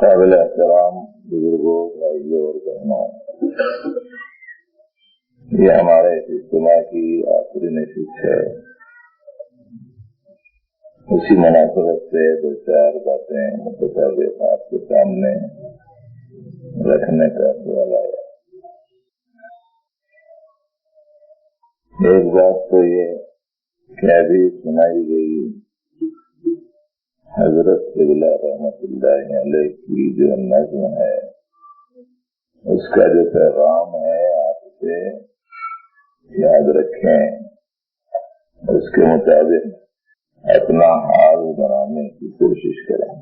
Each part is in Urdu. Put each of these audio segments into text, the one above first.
قابل احترام بزرگوں، بھائیوں اور بہنوں، یہ ہمارے اجتماع کی آخری نشست ہے۔ اسی مناسبت سے دو چار باتیں متفرق آپ کے سامنے رکھنے کا خیال آیا۔ ایک بات تو یہ کہ ابھی سنائی گئی حضرت قبلہ رحمۃ اللہ علیہ کی جو نظم ہے، اس کا جو پیغام ہے آپ سے یاد رکھیں، اس کے مطابق اپنا حال بنانے کی کوشش کریں۔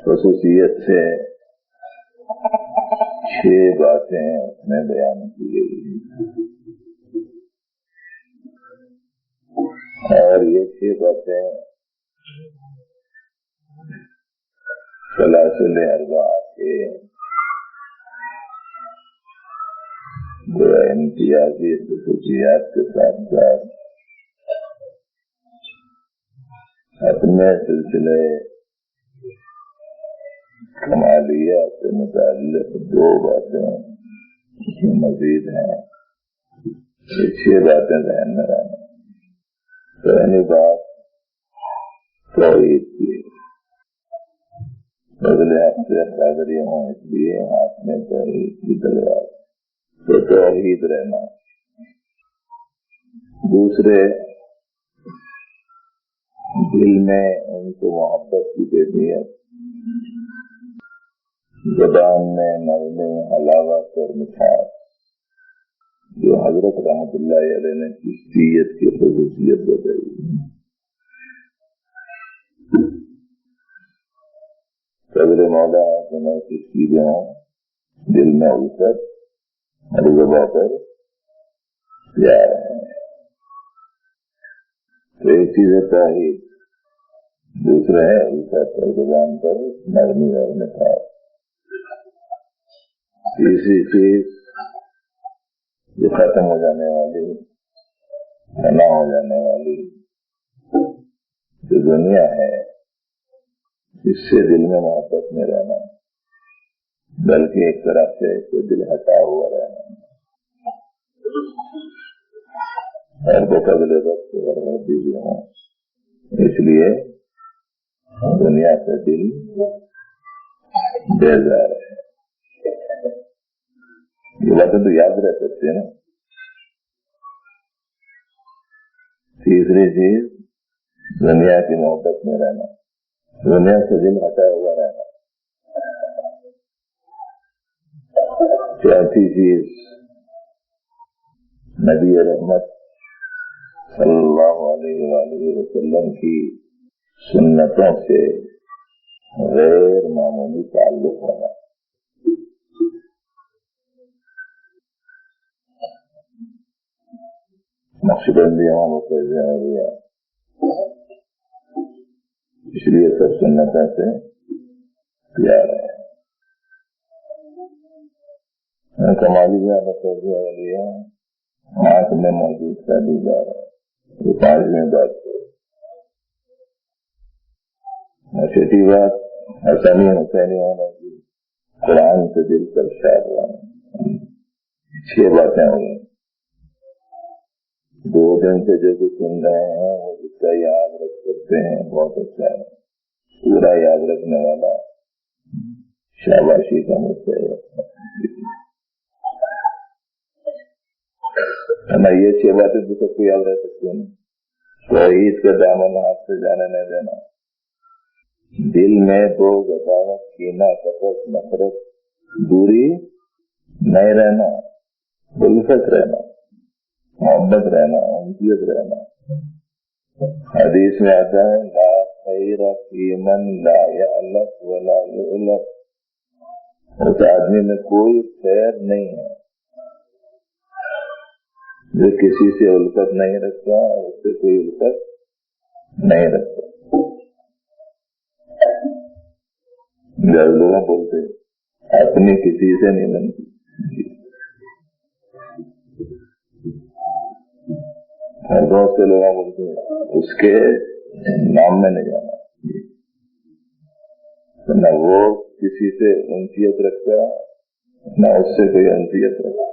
خصوصیت سے 6 باتیں اس میں بیان کی گئی اور یہ 6 باتیں سلاسل اربعہ کے امتیازی خصوصیات کے ساتھ ساتھ اپنے سلسلے کمالیہ سے متعلق 2 باتیں مزید ہیں۔ یہ 6 باتیں ذہن میں رہنا۔ پہلی بات توحید کی۔ اگلے ہفتے حاضری ہوں، اس لیے ہاتھ میں توحید کی تلوار، تو توحید رہنا۔ دوسرے، دل میں ان کو محبت کی کیفیت، زبان میں نغمے حلاوت اور مٹھاس، جو حضرت رحمۃ اللہ علیہ نے چشتیت کی خصوصیت بتائی۔ قدر مولا میں کس چیزیں ہوں، دل میں الفت اور زباں پر پیار ہے۔ تو ایک چیز ہے توحید، دوسرا ہے الفت اور زبان پر نرمی اور مٹھاس۔ تیسری چیز جو ختم ہو جانے والی، فنا ہو جانے والی جو دنیا ہے، اس سے دل میں محبت میں رہنا، بلکہ ایک طرح سے دل ہٹا ہوا رہنا، اور بقدر وقت اور مردی بھی ہوں۔ اس لیے دنیا سے دل بیزار ہے۔ یہ باتیں تو یاد رہ سکتے ہیں نا۔ تیسری چیز دنیا کی محبت میں رہنا، دنیا سے دل ہٹا ہوا رہنا۔ چوتھی چیز نبی رحمت صلی اللہ علیہ وآلہ وسلم کی سنتوں سے غیر معمولی تعلق ہونا۔ نقشبندیوں مقتدیوں میں اس لیے سب سنتوں سے پیار ہے۔ کمالیہ مقتدیوں والی آنکھ میں موجود کا دیدار ہے، یہ 5ویں بات ہے۔ چھٹی بات حسنی حسینی ہونا کی، قرآن سے دل پر شاد ہونا۔ 6 باتیں ہوئی۔ 2 دن سے جو کچھ سن رہے ہیں وہ جس کا یاد رکھ سکتے ہیں بہت اچھا ہے۔ پورا یاد رکھنے والا شاباشی کا مستحق ہے۔ یہ 6 باتیں تو سب کو یاد رہ سکتے ہیں۔ توحید کا دامن ہاتھ سے جانے نہ دینا، دل میں بغض، عداوت، کینہ، کپٹ، نفرت، دوری نہیں رہنا، الفت رہنا، محبت رہنا، انسیت رہنا۔ حدیث میں آتا ہے لا خیر فی من لا یألف ولا یؤلف، اس آدمی میں کوئی خیر نہیں ہے جو کسی سے الفت نہیں رکھتا اور اس سے کوئی الفت نہیں رکھتا۔ جب لوگ بولتے اپنی کسی سے نہیں بنتی، اور بہت سے لوگ بولتے اس کے نام میں نہیں جانا۔ نہ وہ کسی سے انسیت رکھتا نہ اس سے کوئی انسیت رکھتا،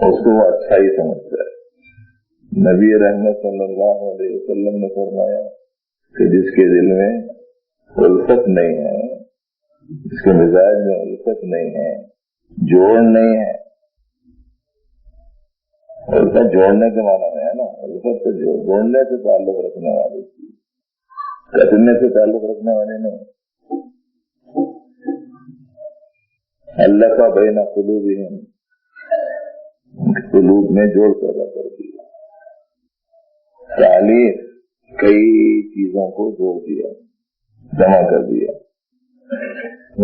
اس کو وہ اچھا ہی سمجھتا ہے۔ نبی رحمت صلی اللہ علیہ وسلم نے فرمایا کہ جس کے دل میں الفت نہیں ہے، جس کے مزاج میں الفت نہیں ہے، جوڑ نہیں ہے، الفت جوڑنے کے معنی میں ہے نا، الفت تو جوڑنے سے تعلق رکھنے والی چیز، کٹنے سے تعلق رکھنے والے نہیں۔ اللہ کا بین قلوبہم، قلوب میں جوڑ پیدا کر دیا، تعلیم کئی چیزوں کو جوڑ دیا، جمع کر دیا۔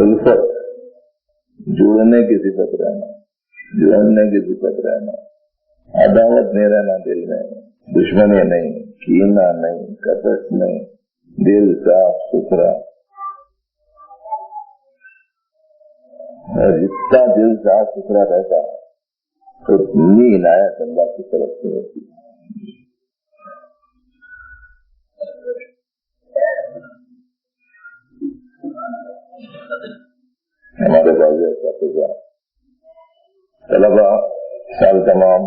الفت جوڑنے کی صفت رہنا، جوڑنے کی صفت رہنا، عداوت نہیں رہنا دل میں، دشمنی نہیں، کینہ نہیں، کپٹ نہیں، دل صاف ستھرا۔ اور جتنا دل صاف ستھرا رہتا تو اتنی عنایت اللہ کی طرف سے ہوتی۔ ہمارے بازار کا طلبا سال تمام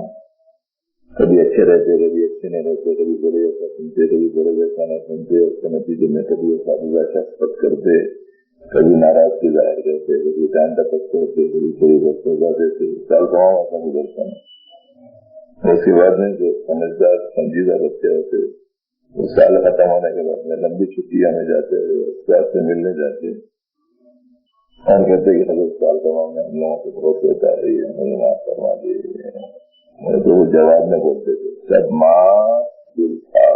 کبھی اچھے رہتے، کبھی اچھے نہیں رہتے، کبھی برے جیسا سنتے، کبھی برے جیسا نہ سنتے، اس کے نتیجے میں کبھی اساتذہ شفقت کرتے، کبھی ناراضگی ظاہر کرتے، کبھی ٹائم تک کرتے، کبھی کوئی وقت ہو دیتے، سال تمام ایسا گزرتا ہے۔ اس کے بعد میں جو سمجھدار سنجیدہ بچے ہوتے وہ سال ختم ہونے کے بعد میں لمبی چھٹیاں میں جاتے، استاد سے ملنے جاتے اور کہتے کہ حضرت سال تمام میں ہم لوگوں کو بہت بتا رہی ہے، ہمیں معاف فرما دیجیے۔ تو وہ جواب میں بولتے تھے سب ماں دل تھا،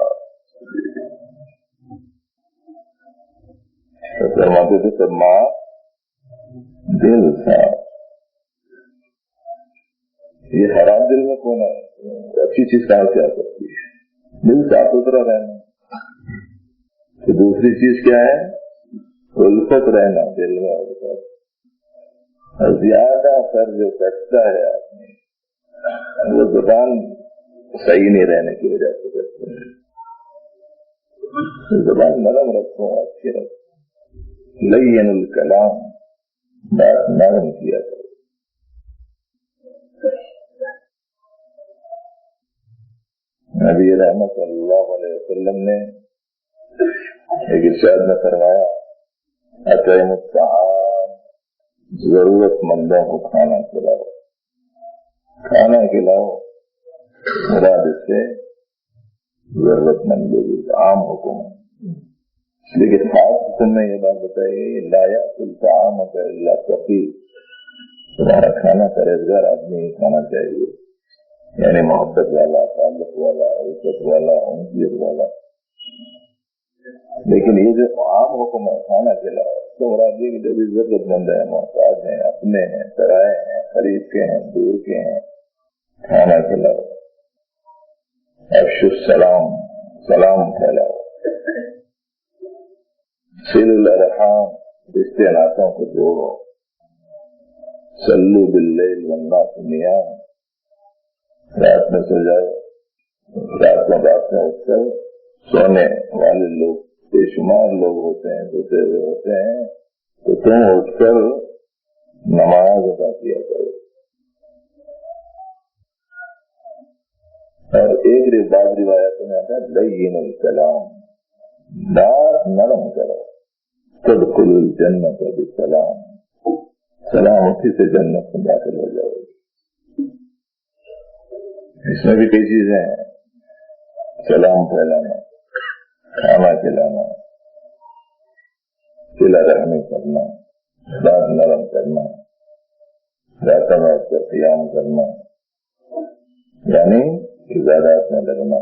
فرماتے تھے سب ماں دل تھا۔ یہ حرام دل میں کون ہے؟ اچھی چیز کہاں سے آ سکتی ہے؟ دل صاف ستھرا رہنا۔ تو دوسری چیز کیا ہے؟ الفت رہنا دل میں، الفت۔ اور زیادہ سر جو کٹتا ہے آدمی وہ زبان صحیح نہیں رہنے کی وجہ سے کرتے ہیں۔ زبان نرم رکھو، اچھی رکھو، لین الکلام، بات نرم کیا کرو۔ نبی رحمت صلی اللہ علیہ وسلم نے ایک ارشاد میں فرمایا اطعم الطعام، ضرورت مندوں کو کھانا کھلاؤ، کھانا کھلاؤ، مراد اس سے ضرورت مند لوگ، عام حکم ہے۔ لیکن خاص حکم میں یہ بات بتائی لا یأکل طعامک الا تقی، تمہارا کھانا پرہیزگار آدمی کھانا چاہیے، یعنی محبت والا، تعلق والا، عزت والا، انسیت والا۔ لیکن یہ جو عام حکم ہے کھانا کھلاؤ، تو مراد یہ کہ جو بھی ضرورت مند ہے، محتاج ہیں، اپنے ہیں، پرائے ہیں، قریب کے ہیں، دور کے ہیں، کھانا کھلاؤ۔ افشوا السلام، سلام پھیلاؤ۔ صلوا الارحام، رشتے ناتوں کو جوڑو۔ صلوا باللیل والناس نیام، رات میں سو جاؤ، رات میں اٹھ کر سونے والے لوگ بے شمار لوگ ہوتے ہیں، سوتے ہوئے ہوتے ہیں، تو تم اٹھ کر نماز ادا کیا کرو۔ اور ایک بعض روایتوں میں آتا ہے لین الکلام، بات نرم کرو۔ تدخلوا الجنت بسلام، سلامتی سے جنت میں داخل ہو جاؤ۔ اس میں بھی کئی چیزیں ہیں، سلام پھیلانا، کھانا کھلانا، صلہ رحمی کرنا، بات نرم کرنا، راتوں میں اٹھ کر قیام کرنا، یعنی عبادات میں لگنا،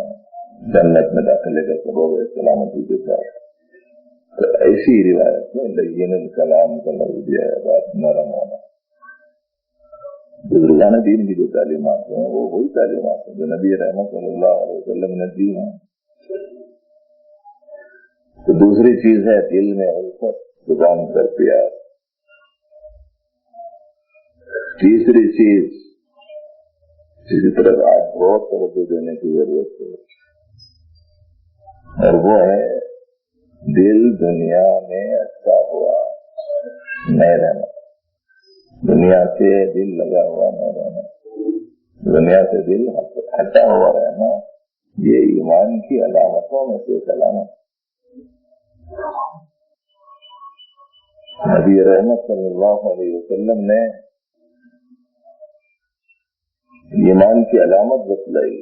جنت میں داخلے کا سبب ہے سلامتی کے ساتھ۔ تو ایسی روایت میں لین الکلام کا لفظ دیا ہے، بات نرم ہونا۔ بزرگان دین کی جو تعلیمات ہیں وہ وہی تعلیمات ہیں جو نبی رحمت صلی اللہ علیہ وسلم نے دی ہیں۔ تو دوسری چیز ہے دل میں الفت، زبان پر پیار۔ تیسری چیز جس کی طرف آج بہت توجہ دینے کی ضرورت ہے، اور وہ ہے دل دنیا میں اچھا ہوا نہیں رہنا، دنیا سے دل لگا ہوا نہیں رہنا، دنیا سے دل ہٹا ہوا رہنا، یہ ایمان کی علامتوں میں سے ایک علامت۔ نبی رحمت صلی اللہ علیہ وسلم نے ایمان کی علامت بتلائی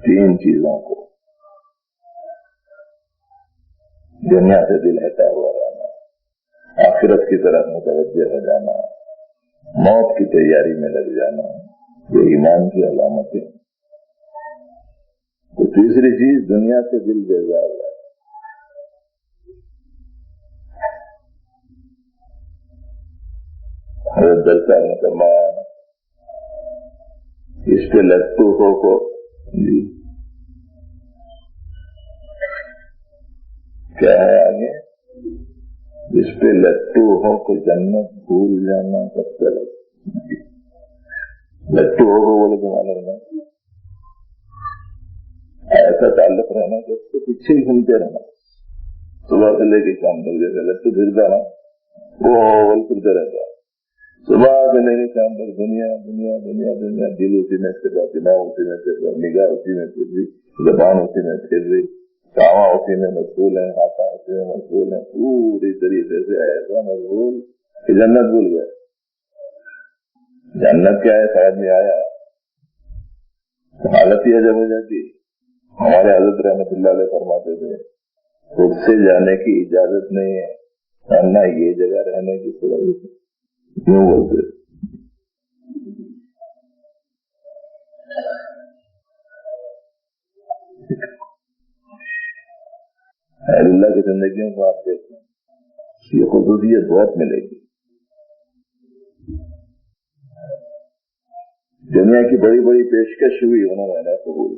3 چیزوں کو: دنیا سے دل ہٹا ہوا رہنا، آخرت کی طرف متوجہ ہو جانا، موت کی تیاری میں لگ جانا، یہ ایمان کی علامت ہے۔ تو تیسری چیز، دنیا سے دل بیزار ہے۔ حضرت درسا نے فرمایا اس پہ لٹو ہو کو کیا ہے آگے، اس پہ لٹو ہو کو جنت بھول جانا سب سے لٹو ہو کو بولے تو معلوم نہیں، ایسا تعلق رہنا کہ اس کے پیچھے ہی گھومتے رہنا، صبح سے لے کے شام تک، جیسے لٹو پھرتا نا وہ پھرتے رہتا، صبح سے لے کے شام تک دنیا دنیا دنیا دنیا، دل اسی میں پھر رہا، دماغ اسی میں پھر رہا، نگاہ اسی میں پھر رہی، زبان اسی میں پھر رہی، کاواں اسی میں مشغول ہیں، ہاتھاں اسی میں مشغول ہیں، پوری طریقے سے ایسا مشغول کہ جنت بھول گئے۔ جنت کیا ہے سمجھ میں آیا، حالت ہی عجب ہو جاتی۔ ہمارے حضرت رحمت اللہ علیہ فرماتے تھے خود سے جانے کی اجازت نہیں ہے، ورنہ یہ جگہ رہنے کی ضرورت ہے، کیوں بولتے؟ اللہ کی زندگیوں کو آپ دیکھیں، یہ خصوصیت بہت ملے گی۔ دنیا کی بڑی بڑی پیشکش ہوئی، انہوں نے قبول،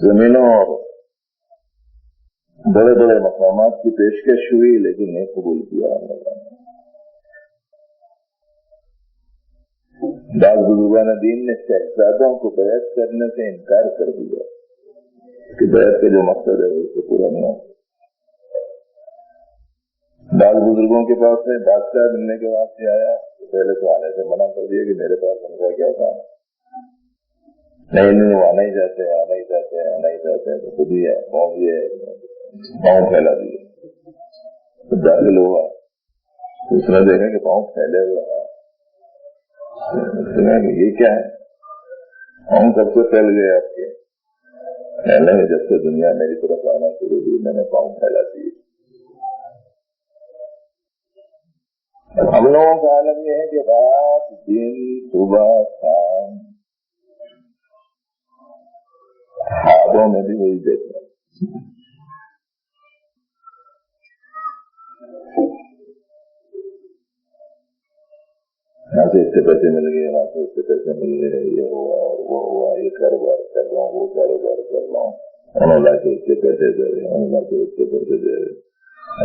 زمینوں اور بڑے بڑے مقامات کی پیشکش ہوئی، لیکن نہیں قبول کیا۔ بعض بزرگان دین نے شہزادوں کو بیعت کرنے سے انکار کر دیا کہ بیعت کا جو مقصد ہے اس کو پورا نہیں ہوتا۔ بعض بزرگوں کے پاس میں بادشاہ ملنے کے بعد سے آیا تو پہلے تو آنے سے منع کر دیا کہ میرے پاس ان کا کیا کام ہے، نہیں وہ آنا ہی چاہتے ہیں، آنا ہی چاہتے ہیں، آنا ہی چاہتے ہیں، تو خود ہی ہے پاؤں پھیلا دیے۔ تو داخل ہوا، اس نے دیکھا کہ پاؤں پھیلے ہوئے ہیں، سنا کہ یہ کیا ہے، پاؤں کب سے پھیل گئے آپ کے؟ پہلے میں جب سے دنیا میری طرف آنا شروع ہوئی میں نے پاؤں پھیلا دیے۔ ہم لوگوں کا عالم یہ ہے کہ رات دن صبح شام خوابوں میں بھی وہی دیکھ رہے، یہاں سے اس سے پیسے مل گئے، وہاں سے اس سے پیسے مل گئے، یہ ہوا وہ ہوا، یہ کاروبار کر رہا ہوں، وہ کاروبار کر رہا ہوں، انہوں لا کے اس سے پیسے دے رہے، انہوں لا کے اس سے پیسے دے رہے،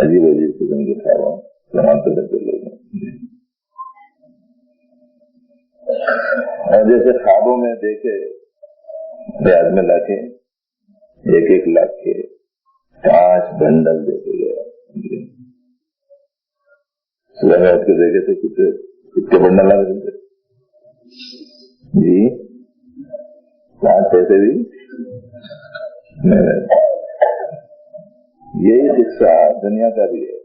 عجیب عجیب قسم کے خوابوں سمانتے رہتے لوگ۔ اور جیسے خوابوں میں دیکھے ریاض میں لا کے 1-1 لاکھ کے 5 بنڈل دیتے گئے، صبح میں اٹھ کے دیکھے تھے کتنے بنڈل آ رہے تھے جی، 5 پیسے بھی نہیں۔ یہی قصہ دنیا کا بھی ہے،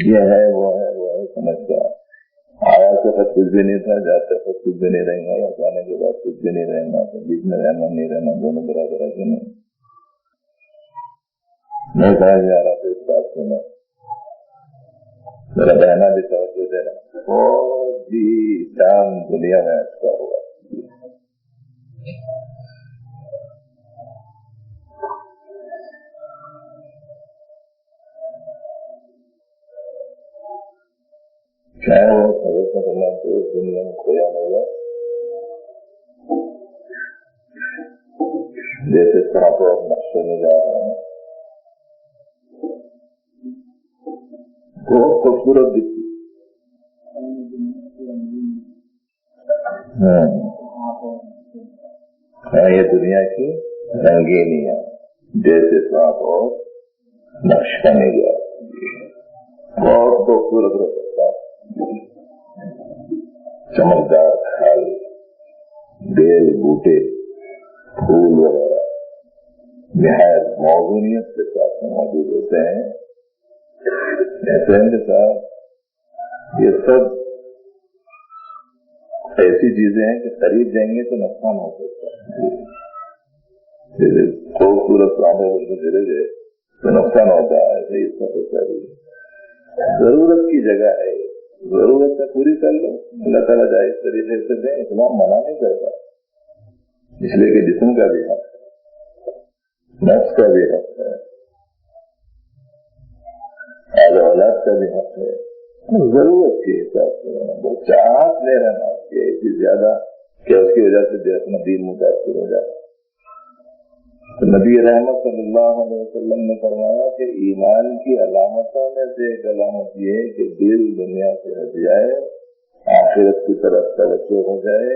یہ ہے وہ ہے وہ ہے، سمجھتا آیا تو کچھ بھی نہیں تھا، جاتے کچھ بھی نہیں رہیں گا، یا جانے کے بعد کچھ بھی نہیں رہیں گا، تو بیچ میں رہنا نہیں رہنا دونوں برابر ہے کہ نہیں کہا جا رہا تھا۔ اس بات کو میں میرا بہنا بھی توجہ دے رہا اور جی جان دنیا میں اچھا ہوا۔ چاہے وہ حضرت اللہ کو اس دنیا میں کھویا ہوگا، جیسے سانپ نقشے میں جا رہے ہیں، بہت خوبصورت دکھتی، یہ دنیا کی رنگینیاں جیسے سانپ اور نقشہ نگار، بہت خوبصورت رہتا، چمکدار پھل، بیل، بوٹے، پھول وغیرہ نہایت موزونیت کے ساتھ موجود ہوتے ہیں۔ ایسے ہیں کہ صاحب یہ سب ایسی چیزیں ہیں کہ خرید جائیں گے تو نقصان ہو سکتا ہے، جیسے خوبصورت سامنے سے چلے گئے تو نقصان ہوتا ہے، ایسے اس کا ہوتا ہے۔ ضرورت کی جگہ ہے، ضرورت سے پوری کر لو، اللہ تعالیٰ جائز طریقے سے دیں، اسلام منع نہیں کرتا، اس لیے کہ جسم کا بھی حق ہے، نفس کا بھی حق ہے، اولاد کا بھی حق ہے، ضرورت کے حساب سے وہ چاہت لے رہنا کہ ایسی زیادہ کہ اس کی وجہ سے اپنا دین متاثر ہو جائے۔ تو نبی رحمت صلی اللہ علیہ وسلم نے فرمایا کہ ایمان کی علامتوں میں سے ایک علامت یہ ہے کہ دل دنیا سے ہٹ جائے، آخرت کی طرف توجہ ہو جائے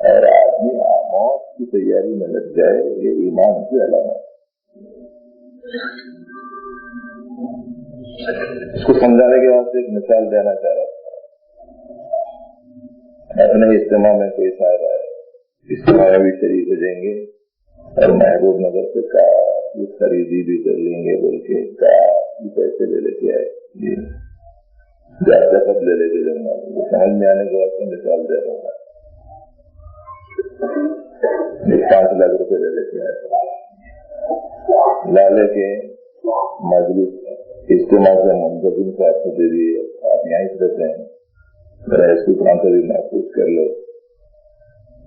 اور آدمی موت کی تیاری میں لگ جائے، یہ ایمان کی علامت۔ اس کو سمجھانے کے واسطے ایک مثال دینا چاہ رہا تھا۔ اپنے اجتماع میں کوئی صاحب آئے، اجتماع میں بھی شریک ہو جائیں گے اور محبوب نگر سے کافی خریدی بھی کر لیں گے، بلکہ کافی پیسے لے کے آئے، جی زیادہ سب لے کے جانا، وہ سمجھ میں آنے کے واسطے مثال دے رہا ہوں۔ 5 لاکھ روپے لے کے آئے، لالے کے مجلس اجتماع سے منتظم سے آپ کو دے دیے، آپ یہاں ہی رہتے ہیں، میرا اس کو کہاں سے بھی محفوظ کر لو،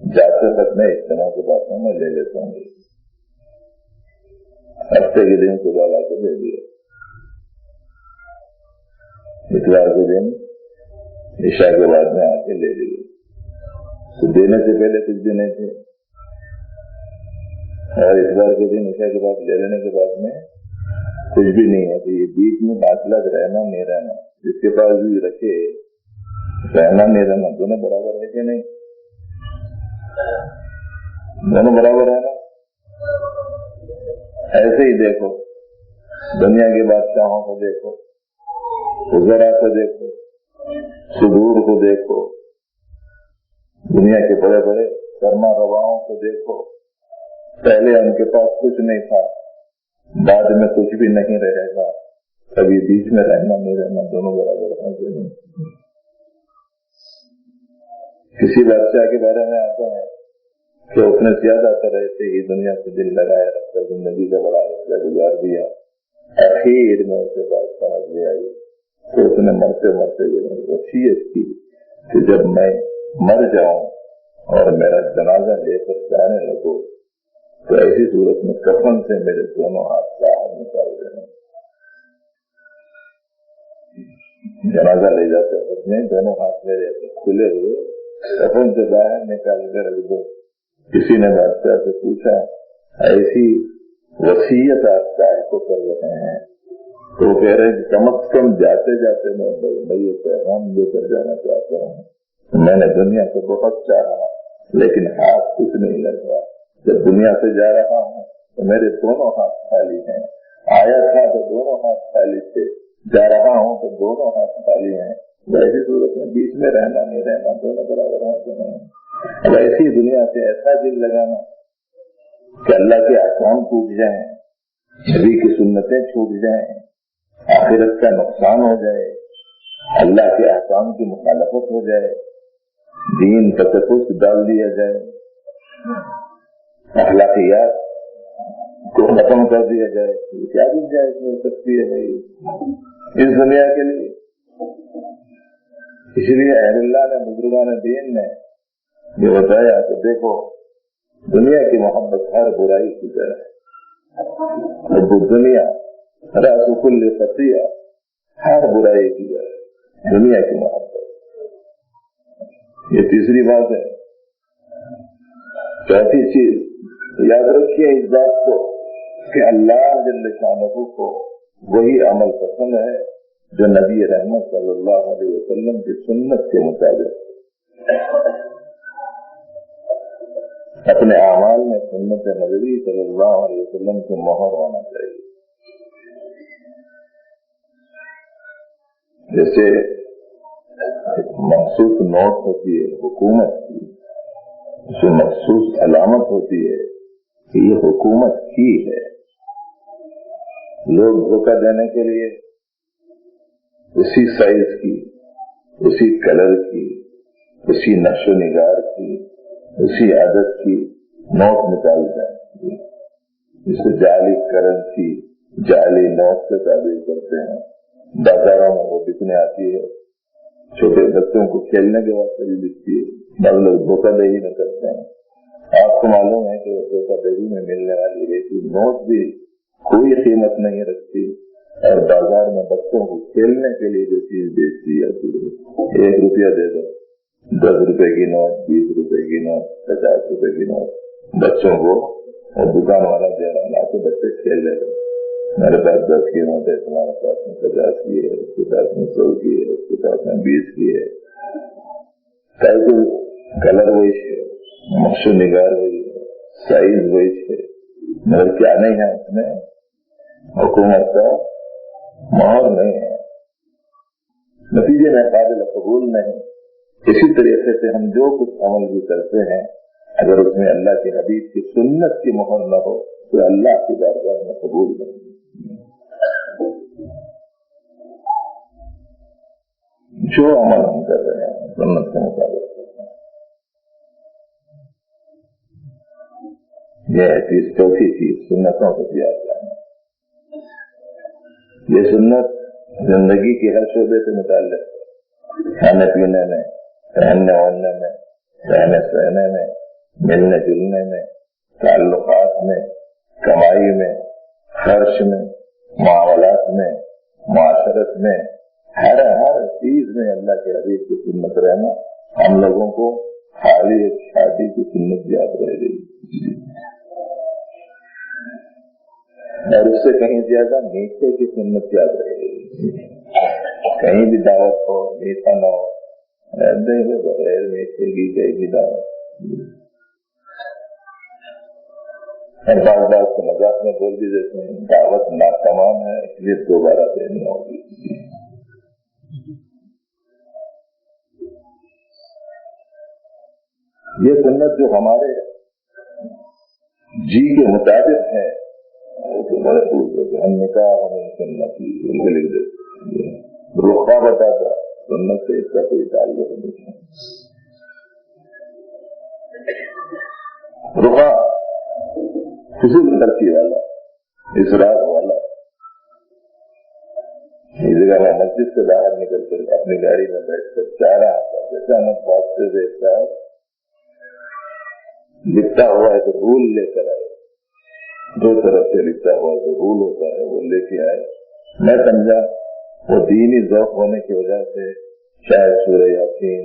جاتے تک میں اجتماع کے بعد میں لے لیتا ہوں، ہفتے کے دن صبح لا کے دے دیا، اتوار کے دن عشاء کے بعد میں آ کے لے لیے، تو دینے سے پہلے کچھ بھی نہیں تھے، اور اتوار کے دن عشاء کے بعد لے لینے کے بعد میں کچھ بھی نہیں ہے، تو یہ بیچ میں فاصلہ رہنا نہیں رہنا، جس کے پاس بھی رکھے رہنا نہیں رہنا دونوں برابر ہے کہ نہیں؟ دونوں برابر ہے نا؟ ایسے ہی دیکھو دنیا کے بادشاہوں کو دیکھو، وزراء کو دیکھو، صدور کو دیکھو، دنیا کے بڑے بڑے سرما رواؤں کو دیکھو، پہلے ان کے پاس کچھ نہیں تھا، بعد میں کچھ بھی نہیں رہے گا، کبھی بیچ میں رہنا نہیں رہنا دونوں برابر ہیں کہ نہیں؟ کسی بادشاہ کے بارے میں آتا ہے کہ اس نے زیادہ طرح سے ہی دنیا سے دل لگائے رکھا، زندگی کا بڑا حصہ گزار دیا، اخیر میں اسے بات سمجھ میں آئی تو اس نے مرتے مرتے یہ وصیت کی کہ جب میں مر جاؤں اور میرا جنازہ لے کر جانے لگو تو ایسی صورت میں کفن سے میرے دونوں ہاتھ باہر نکال دینا۔ جنازہ لے جاتے اپنے دونوں ہاتھ میرے کھلے ہوئے کفن سے باہر نکال کر رکھ دو۔ کسی نے بادشاہ سے پوچھا ایسی وصیت آپ کائے کو کر رہے ہیں؟ تو وہ کہہ رہے ہیں کہ کم از کم جاتے جاتے میں یہ پیغام لے کر جانا چاہتا ہوں، میں نے دنیا کو بہت چاہا لیکن ہاتھ کچھ نہیں لگ رہا، جب دنیا سے جا رہا ہوں تو میرے دونوں ہاتھ خالی ہیں، آیا تھا تو دونوں ہاتھ خالی تھے، جا رہا ہوں تو دونوں ہاتھ خالی ہیں، ایسی صورت میں بیچ میں رہنا نہیں رہنا دونوں برابر ہوتے ہیں۔ اب ایسی دنیا سے ایسا دل لگانا کہ اللہ کے احکام ٹوٹ جائیں، نبی کی سنتیں چھوٹ جائیں، آخرت کا نقصان ہو جائے، اللہ کے احکام کی مخالفت ہو جائے، دین تکفر ڈال دیا جائے، اخلاقیات کو ختم کر دیا جائے، کیا گنجائش ہو سکتی ہے اس دنیا کے لیے؟ اس لیے اہل اللہ نے بزرگان دین نے یہ بتایا کہ دیکھو دنیا کی محبت ہر برائی کی طرح، اب دنیا رأس کل خطیہ، ہر برائی کی طرح دنیا کی محبت۔ یہ تیسری بات ہے۔ چوتھی چیز یاد رکھیے اس بات کو کہ اللہ جل شانہ کو وہی عمل پسند ہے جو نبی رحمت صلی اللہ علیہ وسلم کی سنت کے مطابق، اپنے اعمال میں سنت نبوی صلی اللہ علیہ وسلم کی مہر ہونا چاہیے. جیسے ایک مخصوص نوٹ ہوتی ہے حکومت کی، اسے مخصوص علامت ہوتی ہے کہ یہ حکومت کی ہے. لوگ دھوکہ دینے کے لیے اسی سائز کی، اسی کلر کی، اسی نقش و نگار کی، اسی عادت کی نوٹ نکالتے ہیں، جس کو جعلی کرنسی، جعلی نوٹ سے تعبیر کرتے ہیں. بازاروں میں وہ بکنے آتی ہے، چھوٹے بچوں کو کھیلنے کے واسطے بھی بکتی ہے. بعض لوگ دھوکہ دہی میں کرتے ہیں. آپ کو معلوم ہے کہ دھوکہ دہی میں ملنے والی ریتی نوٹ بھی کوئی قیمت نہیں رکھتی، اور بازار میں بچوں کو کھیلنے کے لیے جو چیز بیچتی جاتی ہے، 1 روپیہ دے دو، 10 روپے کی نوٹ، 20 روپے کی نوٹ، 50 روپے کی نوٹ بچوں کو، اور دکان والا دے رہا ہے تو بچے کھیل رہے ہیں. میرے پاس 10 کی نوٹ ہے، تمہارے پاس میں 50 کی ہے، اس کے پاس میں 100 کی ہے، اس کے پاس میں 20 کی ہے. کلر وہی ہے، نقش و نگار وہی ہے، سائز وہی ہے، مگر کیا نہیں ہے اس میں حکومت کا مہر نہیں ہے. نتیجے میں قابل قبول نہیں. اسی طریقے سے ہم جو کچھ عمل بھی کرتے ہیں، اگر اس میں اللہ کے حبیب کی سنت کی مہر نہ ہو تو اللہ کی بارگاہ میں قبول نہیں. جو عمل ہم کر رہے ہیں سنت کے مطابق کرتے ہیں. یہ چیز چوتھی چیز سنتوں کو دیا جانا. یہ سنت زندگی کے ہر شعبے سے متعلق ہے. کھانے پینے میں، پہننے اوڑھنے میں، رہنے سہنے میں، ملنے جلنے میں، تعلقات میں، کمائی میں، خرچ میں، معاملات میں، معاشرت میں، ہر چیز میں اللہ کے حبیب کی سنت رہنا. ہم لوگوں کو خالی ایک شادی کی سنت یاد رہ گئی، اور اس سے کہیں زیادہ میٹھے کی سنت یاد رہ گئی. کہیں بھی دعوت ہو میٹھا نہ ہو، بغیر میٹھے کی کہیں بھی دعوت. اور بعض بات کو مذاق میں بول بھی دیتے ہیں دعوت ناتمام ہے اس لیے دوبارہ دینی ہوگی. یہ سنت جو ہمارے جی کے مطابق ہے تو محفوظ ہے کہ ہم نکاح ہمیں سنت کی لکھ دیتے. رخا بتاتا سنت سے اس کا کوئی تعلق نہیں ہے. رخا کسی بھی لڑکی والا، اسرار والا، اس جگہ میں مسجد سے باہر نکل کر اپنی گاڑی میں بیٹھ کر چاہ رہا تھا، اچانک بات سے دیکھتا ہے لکھتا ہوا ہے تو رول لے کر آئے. 2 طرف سے لکھتا ہوا تو رول ہوتا ہے، وہ لے کے آئے. میں سمجھا وہ دینی ذوق ہونے کی وجہ سے شاید سورہ یاسین،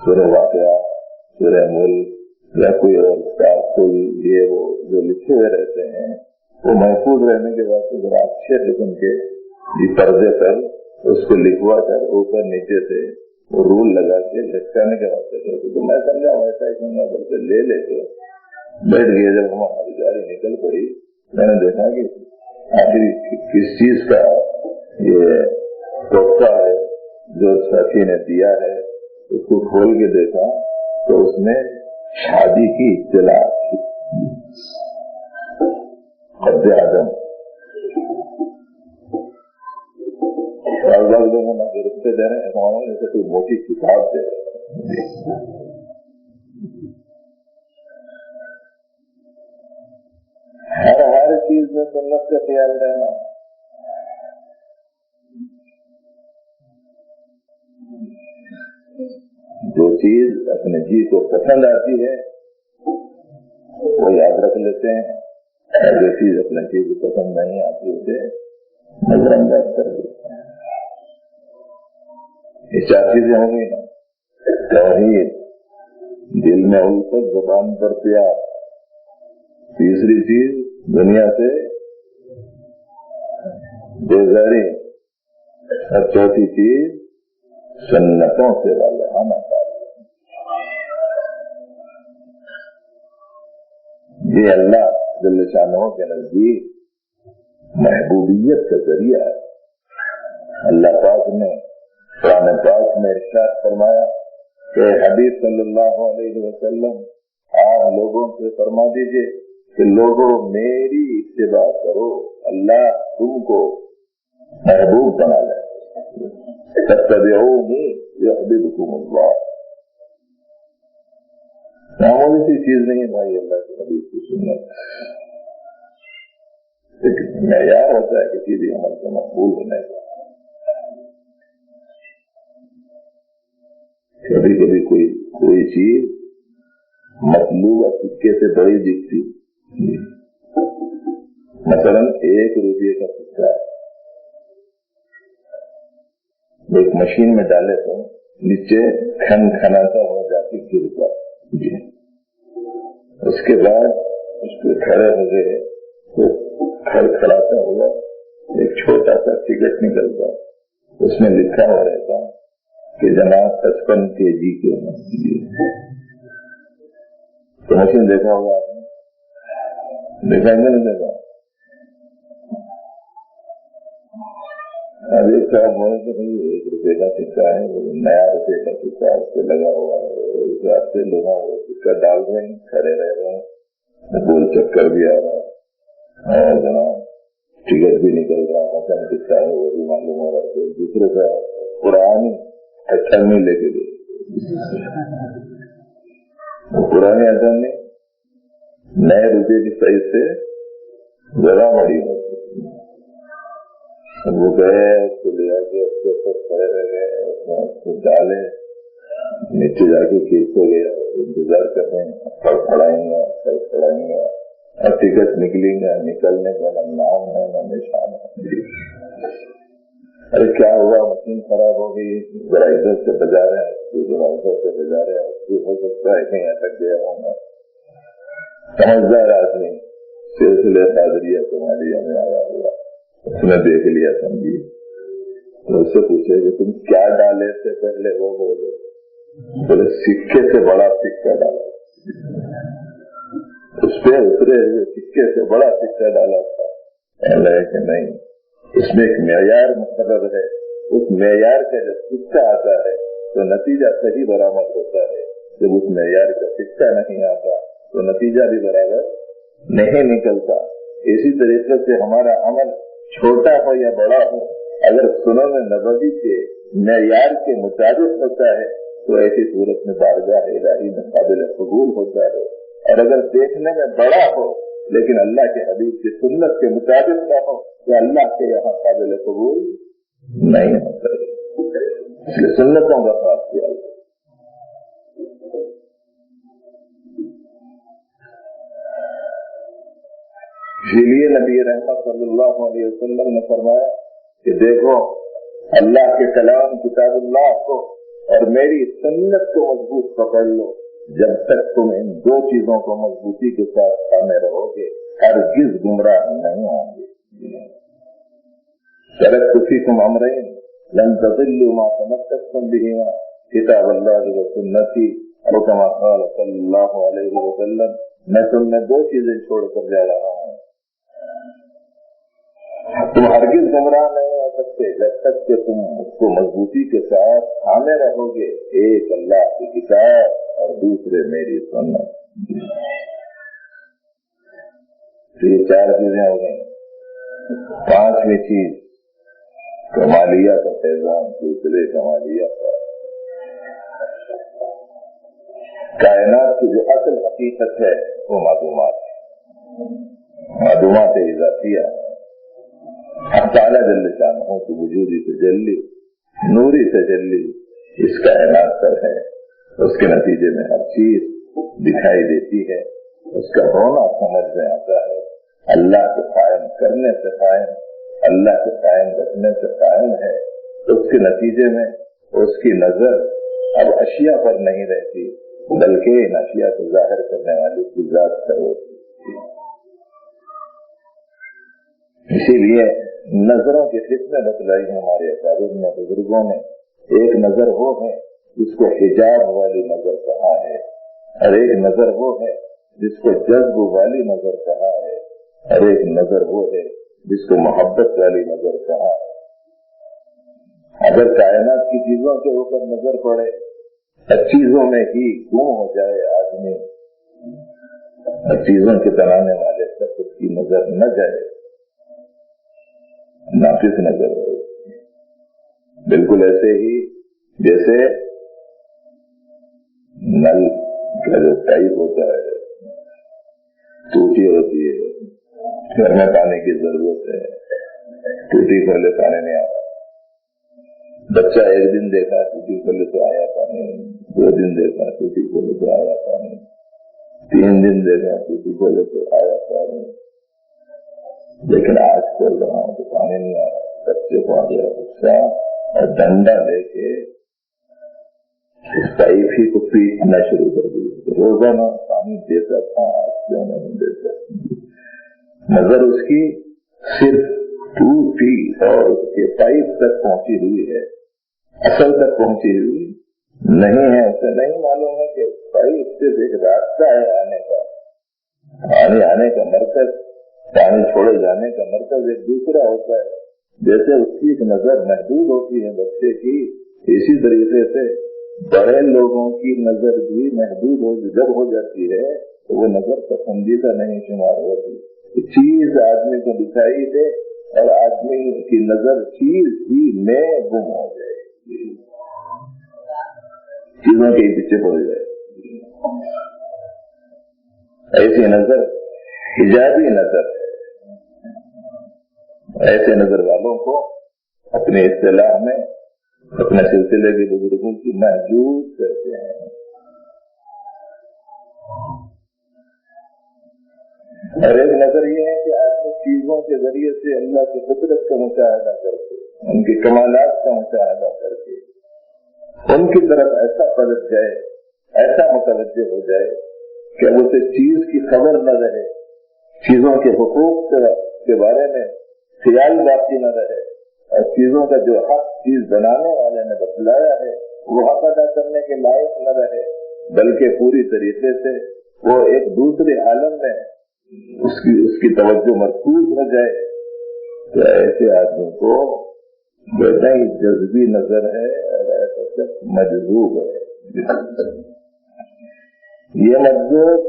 سورہ واقعہ، سورہ ملک یا کوئی اور کوئی یہ وہ جو لکھے ہوئے رہتے ہیں وہ محفوظ رہنے کے بعد ذرا اچھے قسم کے پردے پر اس کو لکھوا کر اوپر نیچے سے رول لگا کے لٹکانے کے واسطے کرتے. تو میں سمجھا ویسا ہی سمجھا بلکہ لے کے بیٹھ گیا. جب ہماری گاڑی نکل پڑی میں نے دیکھا کہ آخر کس چیز کا یہ تحفہ ہے جو ساتھی نے دیا ہے. اس کو کھول کے دیکھا تو اس میں شادی کی اطلاع تھی. قد اعظم لوگوں نے رشتے دے رہے ہیں جیسے کوئی موٹی کتاب دے رہے ہیں. ہر چیز میں سنت کا خیال رہنا. جو چیز اپنے جی کو پسند آتی ہے وہ یاد رکھ لیتے ہیں، اور جو چیز اپنے جی کو پسند نہیں آتی اسے نظر انداز کر دیتے ہیں. یہ 4 چیزیں ہوں گی نا، توحید، دل میں الفت، زبان پر پیار، تیسری چیز دنیا سے بیزاری، اور چوتھی چیز سنتوں سے والا آنا. یہ اللہ جل شانہ کے نزدیک محبوبیت کا ذریعہ ہے. اللہ پاک نے قرآن پاک میں ارشاد فرمایا کہ حبیب صلی اللہ علیہ وسلم آپ لوگوں سے فرما دیجئے کہ لوگوں میری اتباع کرو، اللہ تم کو محبوب بنا لے. تتبعونی یحببکم اللہ. معمولی سی چیز نہیں بھائی اللہ کے حبیب کی سنت. ایک معیار ہوتا ہے کسی بھی عمل سے مقبول ہونے کا. کبھی کبھی کوئی چیز مطلوبہ سکے سے بڑی دکھتی. مثلا 1 روپے کا سکہ ایک مشین میں ڈالے تو نیچے کھن کھناتا ہو جاتی گرتا. اس کے بعد اس پہ کھڑے ہو گئے تو کھڑکھڑاتا ہوا ایک چھوٹا سا ٹکٹ نکلتا. اس میں لکھا ہوا رہتا کہ جناب 55 kg کے ہیں. تو مشین دیکھا ہوگا آپ نے، دیکھا کہ نہیں دیکھا؟ ابھی صاحب بولے تو بھائی 1 روپے کا سکہ ہے، وہ نیا روپے کا سکہ اس پہ لگا ہوا ہے، اس حساب سے لوگ وہ سکہ ڈال رہے ہیں، کھڑے رہ رہے ہیں، گول چکر بھی آ رہا ہے اور جناب ٹکٹ بھی نکل رہا ہے، مکان کتنا ہے وہ بھی معلوم ہو رہا ہے. دوسرے کا پرانی اٹھنی لے کے دے پرانے اٹھنی نئے روپے کی سائز سے ذرا بڑی ہوتی. وہ گئے تو لے آ کے اس کے اوپر کھڑے رہ گئے، اس کو ڈالے، نیچے جا کے کھینچے گئے، انتظار کر رہے ہیں کھڑائیں گے اور ٹکٹ نکلیں گے. نکلنے کا نہ نام ہے نہ نشان ہے. ارے کیا ہوا؟ مشین خراب ہو گئی، ذرا ادھر سے بجا رہے ہیں، ذرا ادھر سے بجا رہے ہیں، ہو سکتا ہے کہیں اٹک گیا ہوں میں. سمجھدار آدمی سلسلے قادریہ تمہاری میں آیا ہوا، اس نے دیکھ لیا سمجھی. تو اس سے پوچھے کہ تم کیا ڈالے تھے پہلے؟ وہ بولے سکے سے بڑا سکہ ڈالا. اس پہ اترے ہوئے سکے سے بڑا سکہ ڈالا تھا. کہ نہیں، اس میں ایک معیار مقرر ہے، اس معیار کا جب سکہ آتا ہے تو نتیجہ صحیح برآمد ہوتا ہے. جب اس معیار کا سکہ نہیں آتا تو نتیجہ بھی برابر نہیں نکلتا. اسی طریقے سے ہمارا عمل چھوٹا ہو یا بڑا ہو، اگر سنن نبوی کے معیار کے مطابق ہوتا ہے تو ایسی صورت میں بارگاہ الہی میں قابل قبول ہوتا ہے. اور اگر دیکھنے میں بڑا ہو لیکن اللہ کے حبیب کی سنت کے مطابق نہ ہو تو اللہ کے یہاں قابل قبول نہیں ہوتا ہے. اس لیے سنتوں کا خاص خیال. اسی لیے نبی رحمت صلی اللہ علیہ وسلم نے فرمایا کہ دیکھو اللہ کے کلام کتاب اللہ کو اور میری سنت کو مضبوط پکڑ لو. جب تک تم ان 2 چیزوں کو مضبوطی کے ساتھ تھامے رہو گے ہرگز گمراہ نہیں ہوں گے. ترکت فیکم امرین لن تضلوا ما تمسکتم بہما کتاب اللہ و سنتی او کما قال صلی اللہ علیہ وسلم. میں تم نے 2 چیزیں چھوڑ کر جا رہا ہوں، تم ہرگز گمراہ نہیں ہو سکتے جب تک کہ تم اس کو مضبوطی کے ساتھ تھامے رہو گے. ایک اللہ کی کتاب اور دوسرے میری سنت. تو یہ 4 چیزیں ہو گئی. 5ویں چیز کمالیہ کا فیضان. دوسرے کمالیہ کا کائنات کی جو اصل حقیقت ہے وہ معلومات اضافیہ. اب تعالیٰ جل شانہ کی وجودی تجلی، نوری تجلی اس کائنات پر ہے. اس کے نتیجے میں ہر چیز دکھائی دیتی ہے. اس کا ہونا سمجھ میں آتا ہے. اللہ کے قائم کرنے سے قائم، اللہ کے قائم رکھنے سے قائم ہے. اس کے نتیجے میں اس کی نظر اب اشیاء پر نہیں رہتی بلکہ ان اشیاء کو ظاہر کرنے والی کی ذات پر ہوتی. اسی لیے نظروں کی قسمیں بتلائی ہیں ہمارے اکابر میں، بزرگوں نے. ایک نظر وہ ہے جس کو حجاب والی نظر کہا ہے، اور ایک نظر وہ ہے جس کو جذب والی نظر کہا ہے اور ایک نظر وہ ہے جس کو محبت والی نظر کہا ہے۔ اگر کائنات کی چیزوں کے اوپر نظر پڑے، چیزوں میں ہی گم ہو جائے آدمی، چیزوں کے بنانے والے تک اس کی نظر نہ جائے، ناقص نظر ہو۔ بالکل ایسے ہی جیسے نل کا جو ٹائپ ہوتا ہے، ٹوٹی ہوتی ہے، گھر میں پانی کی ضرورت ہے، ٹوٹی کھولے پانی نہیں آتا، بچہ ایک دن دیکھا ٹوٹی کھولے تو آیا پانی، 2 دن دیکھا ٹوٹی کھولے تو آیا پانی، 3 دن دیکھا ٹوٹی کھولے تو آیا پانی، لیکن آج کھول رہا ہوں تو پانی نہیں آ رہا۔ بچے کو آ گیا غصہ اور ڈنڈا لے کے اس پائپ ہی کو پیٹنا شروع کر دی۔ روزانہ پانی دیتا تھا، آج کیوں نہیں دیتا؟ نظر اس کی صرف ٹوٹی اور اس کے پائپ تک پہنچی ہوئی ہے، اصل تک پہنچی ہوئی نہیں ہے۔ اسے نہیں معلوم ہے کہ پائپ سے ایک راستہ ہے آنے کا، پانی آنے کا مرکز، پانی چھوڑے جانے کا مرکز ایک دوسرا ہوتا ہے۔ جیسے اس کی ایک نظر محدود ہوتی ہے بچے کی، اسی طریقے سے بڑے لوگوں کی نظر بھی محدود جب ہو جاتی ہے تو وہ نظر پسندیدہ نہیں شمار ہوتی۔ چیز آدمی کو دکھائی دے اور آدمی کی نظر چیز ہی میں گم ہو جائے، چیزوں کے پیچھے پڑ جائے۔ ایسی نظر حجابی نظر ہے۔ ایسے نظر والوں کو اپنے اصطلاح میں اپنے سلسلے کے بزرگوں کی محجوب کہتے ہیں۔ اور ایک نظر یہ ہے کہ آدمی چیزوں کے ذریعے سے اللہ کی قدرت کا مشاہدہ کر کے، ان کے کمالات کا مشاہدہ کر کے ان کی طرف ایسا پلٹ جائے، ایسا متوجہ ہو جائے کہ اسے چیز کی خبر نہ رہے، چیزوں کے حقوق کے بارے میں خیال باقی نہ رہے، اور چیزوں کا جو حق چیز بنانے والے نے بتلایا ہے وہ حق ادا کرنے کے لائق نہ رہے، بلکہ پوری طریقے سے وہ ایک دوسرے عالم میں اس کی توجہ مرکوز ہو جائے، تو ایسے آدمی کو بڑا ہی جذبی نظر ہے اور ایسا شخص مجذوب ہے۔ یہ مجذوب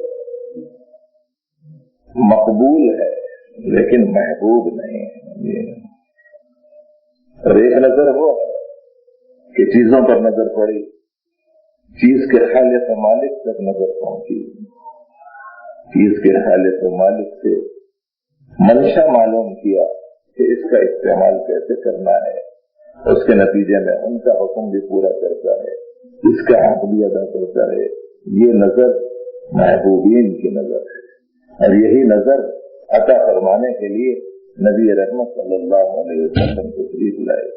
مقبول ہے لیکن محبوب نہیں ہے۔ اور ایک نظر وہ ہے کہ چیزوں پر نظر پڑی، چیز کے خالق و مالک تک نظر پہنچی، چیز کے خالق و مالک سے منشا معلوم کیا کہ اس کا استعمال کیسے کرنا ہے، اس کے نتیجے میں ان کا حکم بھی پورا کرتا ہے، اس کا حق بھی ادا کرتا ہے۔ یہ نظر محبوبین کی نظر ہے، اور یہی نظر عطا فرمانے کے لیے نبی رحمت صلی اللہ علیہ وسلم تشریف لائے۔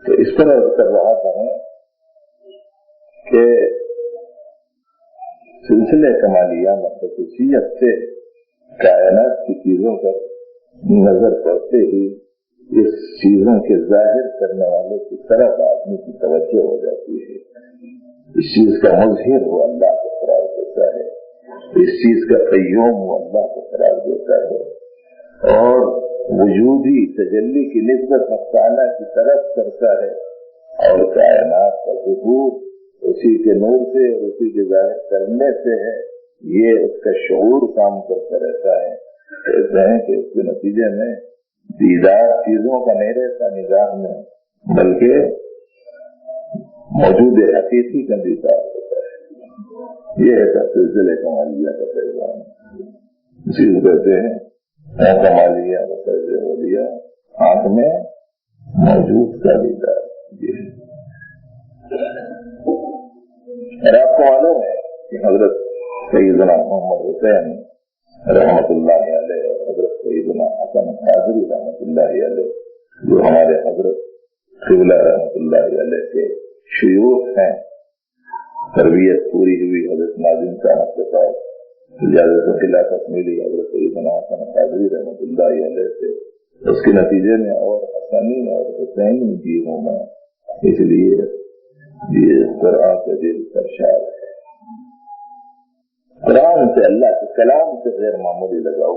تو اس طرح کر رہا تھا کہ سلسلے کمالیہ خصوصیت سے کائنات کی چیزوں پر نظر پڑتے ہی اس چیزوں کے ظاہر کرنے والے کی طرف آدمی کی توجہ ہو جاتی ہے۔ اس چیز کا مظہر وہ اللہ کو قرار دیتا ہے، اس چیز کا قیوم وہ اللہ کو قرار دیتا ہے، اور وجودی تجلی کی نسبت مستعانہ کی طرف کرتا ہے، اور کائنات کا ظہور اسی کے نور سے، اسی کے ظاہر کرنے سے ہے۔ یہ اس کا شعور کام کرتا رہتا ہے۔ کہتے ہیں کہ اس کے نتیجے میں دیدار چیزوں کا نہیں رہتا نگاہ میں، بلکہ موجود حقیقی کا دیدار ہوتا ہے۔ یہ ہے سلسلے کمالیہ کا پیغام۔ اسی کو کہتے ہیں کمالیہ کا فیض ولیہ، آنکھ میں موجود کا دیدار۔ اور آپ کو معلوم ہے کہ حضرت سیدنا محمد حسین رحمت اللہ علیہ، حضرت سیدنا حسن قادری رحمت اللہ علیہ، جو ہمارے حضرت قبلہ رحمت اللہ علیہ کے شیوخ ہیں، تربیت پوری ہوئی حضرت ناظم صاحب کے پاس، اجازت و خلافت ملی حضرت سیدنا حسن قادری رحمت اللہ علیہ سے، اس کے نتیجے میں اور حسنی اور حسینی بھی ہوں میں، اس لیے یہ قرآن کا دل سرشار ہے۔ قرآن سے، اللہ کے کلام سے غیر معمولی لگاؤ،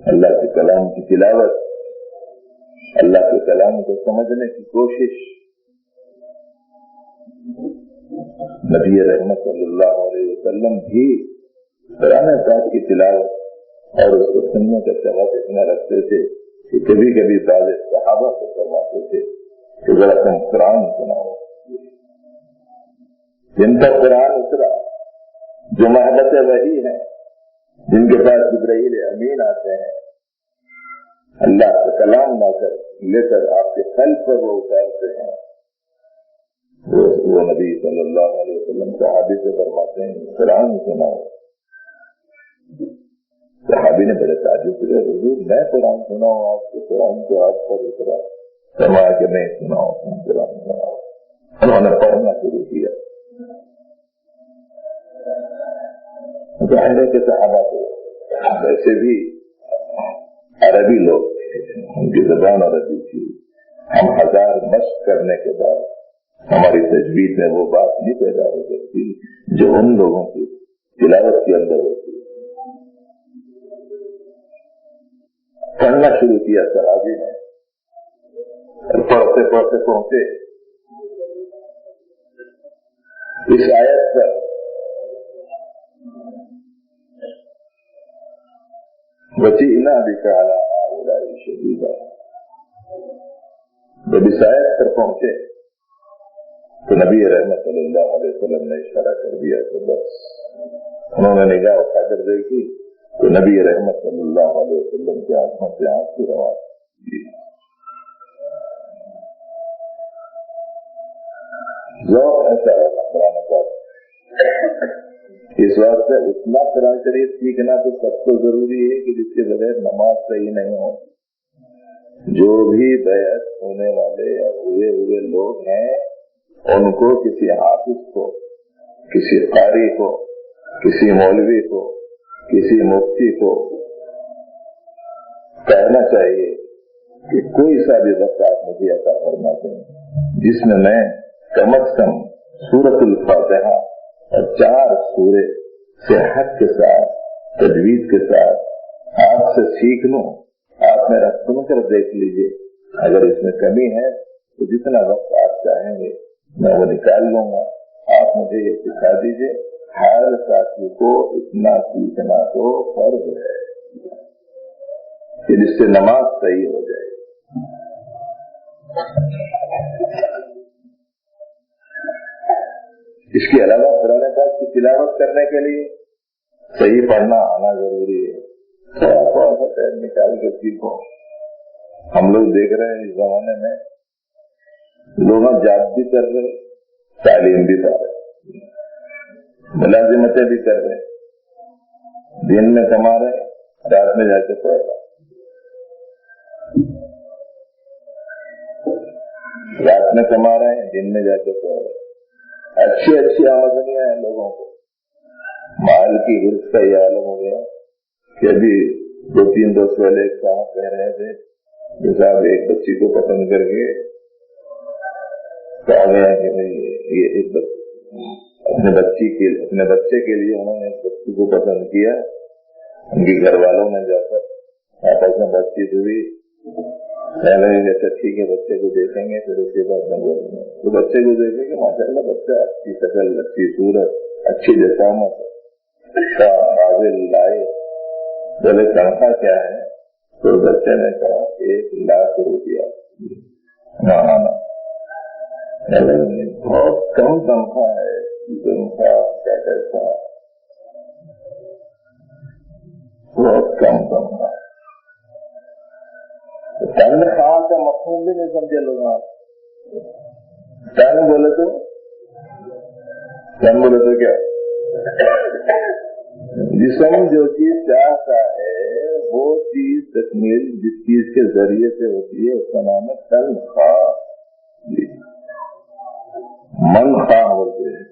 اللہ کے کلام کی تلاوت، اللہ کے کلام کو سمجھنے کی کوشش۔ نبی رحمت صلی اللہ علیہ وسلم بھی قرآن پاک کی تلاوت اور اس کو سننے کا شوق اتنا رکھتے تھے کہ کبھی کبھی بعض صحابہ کو فرماتے تھے کہ ذرا تم قرآن سناؤ۔ جن کا قرآن اترا، جو محبت وحی ہے، جن کے پاس جبرائیل امین آتے ہیں، اللہ کا کلام لا کر لے کر آپ کے قلب پر وہ اتارتے ہیں، وہ نبی صلی اللہ علیہ وسلم صحابی سے فرماتے ہیں قرآن سناؤ۔ صحابی نے بڑے تعجب کیا، حضور میں قرآن سناؤں آپ کو؟ قرآن تو آپ پر اترا۔ فرمایا کہ میں سناؤں، تم قرآن سناؤ۔ انہوں نے پڑھنا شروع کیا۔ ظاہر ہے کہ صحابہ کو ویسے بھی عربی لوگ تھے، ان کی زبان عربی تھی۔ ہم ہزار مشق کرنے کے بعد ہماری تجوید میں وہ بات نہیں پیدا ہو سکتی جو ان لوگوں کی تلاوت کے اندر ہوتی۔ پڑھنا شروع کیا صحابی نے، اور پڑھتے پڑھتے پہنچے اس آیت پر وَجِئْنَا بِكَ عَلَىٰ هَٰؤُلَاءِ شَهِيدًا۔ جب اس آیت پر پہنچے تو نبی رحمت صلی اللہ علیہ وسلم نے اشارہ کر دیا کہ بس۔ انہوں نے نگاہ اٹھا کر دیکھی تو نبی رحمت صلی اللہ علیہ وسلم کی آنکھوں سے آنسو روا۔ ذوق ایسا ہے قرآن پاک، اس واسطے اتنا قرآن شریف سیکھنا تو سب کو ضروری ہے کہ جس کے بغیر نماز صحیح نہیں ہو۔ جو بھی بیعت ہونے والے یا ہوئے لوگ ہیں، ان کو کسی حافظ کو، کسی قاری کو، کسی مولوی کو، کسی مفتی کو کہنا چاہیے کہ کوئی سا بھی وقت آپ مجھے عطا فرما دیں جس میں میں کم از کم سورۃ الفاتحہ اور 4 سورے صحت کے ساتھ، تجوید کے ساتھ آپ سے سیکھ لوں۔ آپ میرا سن کر دیکھ لیجئے، اگر اس میں کمی ہے تو جتنا وقت آپ چاہیں گے میں وہ نکال لوں گا۔ آپ مجھے یہ سکھا دیجئے۔ ہر ساتھی کو اتنا سیکھنا تو فرض ہے کہ جس سے نماز صحیح ہو جائے۔ اس کے علاوہ قرآن پاک کی تلاوت کرنے کے لیے صحیح پڑھنا آنا ضروری ہے۔ تھوڑا سا ٹائم نکال کے سیکھو۔ ہم لوگ دیکھ رہے ہیں اس زمانے میں لوگ جاب بھی کر رہے، تعلیم بھی پا رہے، ملازمتیں بھی کر رہے، دن میں کما رہے، رات میں جا کے پڑھ رہے، رات میں کما رہے ہیں، دن میں جا کے پڑھ رہے۔ اچھی آمدنیاں ہیں لوگوں کو۔ مال کی حرص کا یہ عالم ہو گیا کہ ابھی 2-3 دوست والے صاحب کہہ رہے تھے کہ صاحب ایک بچی کو پسند کر کے کہا گیا کہ یہ ایک اپنے بچے کے لیے انہوں نے ایک بچی کو پسند کیا۔ ان کے گھر والوں نے جا کر آپس میں بات چیت ہوئی، جیسا ٹھیک ہے بچے کو دیکھیں گے، پھر اس کے بعد تو بچے کو دیکھیں گے، ماشاء اللہ بچہ اچھی شکل، اچھی صورت، اچھی جسامت، قابل لائق۔ بولے تنخواہ کیا ہے؟ تو بچے نے کہا 1 لاکھ روپیہ۔ بہت کم تنخواہ ہے، تنخواہ کیا کہتا ہے، بہت کم تنخواہ۔ تنخواہ کا مفہوم بھی نہیں سمجھے لوگ۔ تن بولے تو کیا جسم جو چیز چاہتا ہے وہ چیز تکمیل جس چیز کے ذریعے سے ہوتی ہے اس کا نام ہے تنخواہ۔ منخواہ بولتے ہیں۔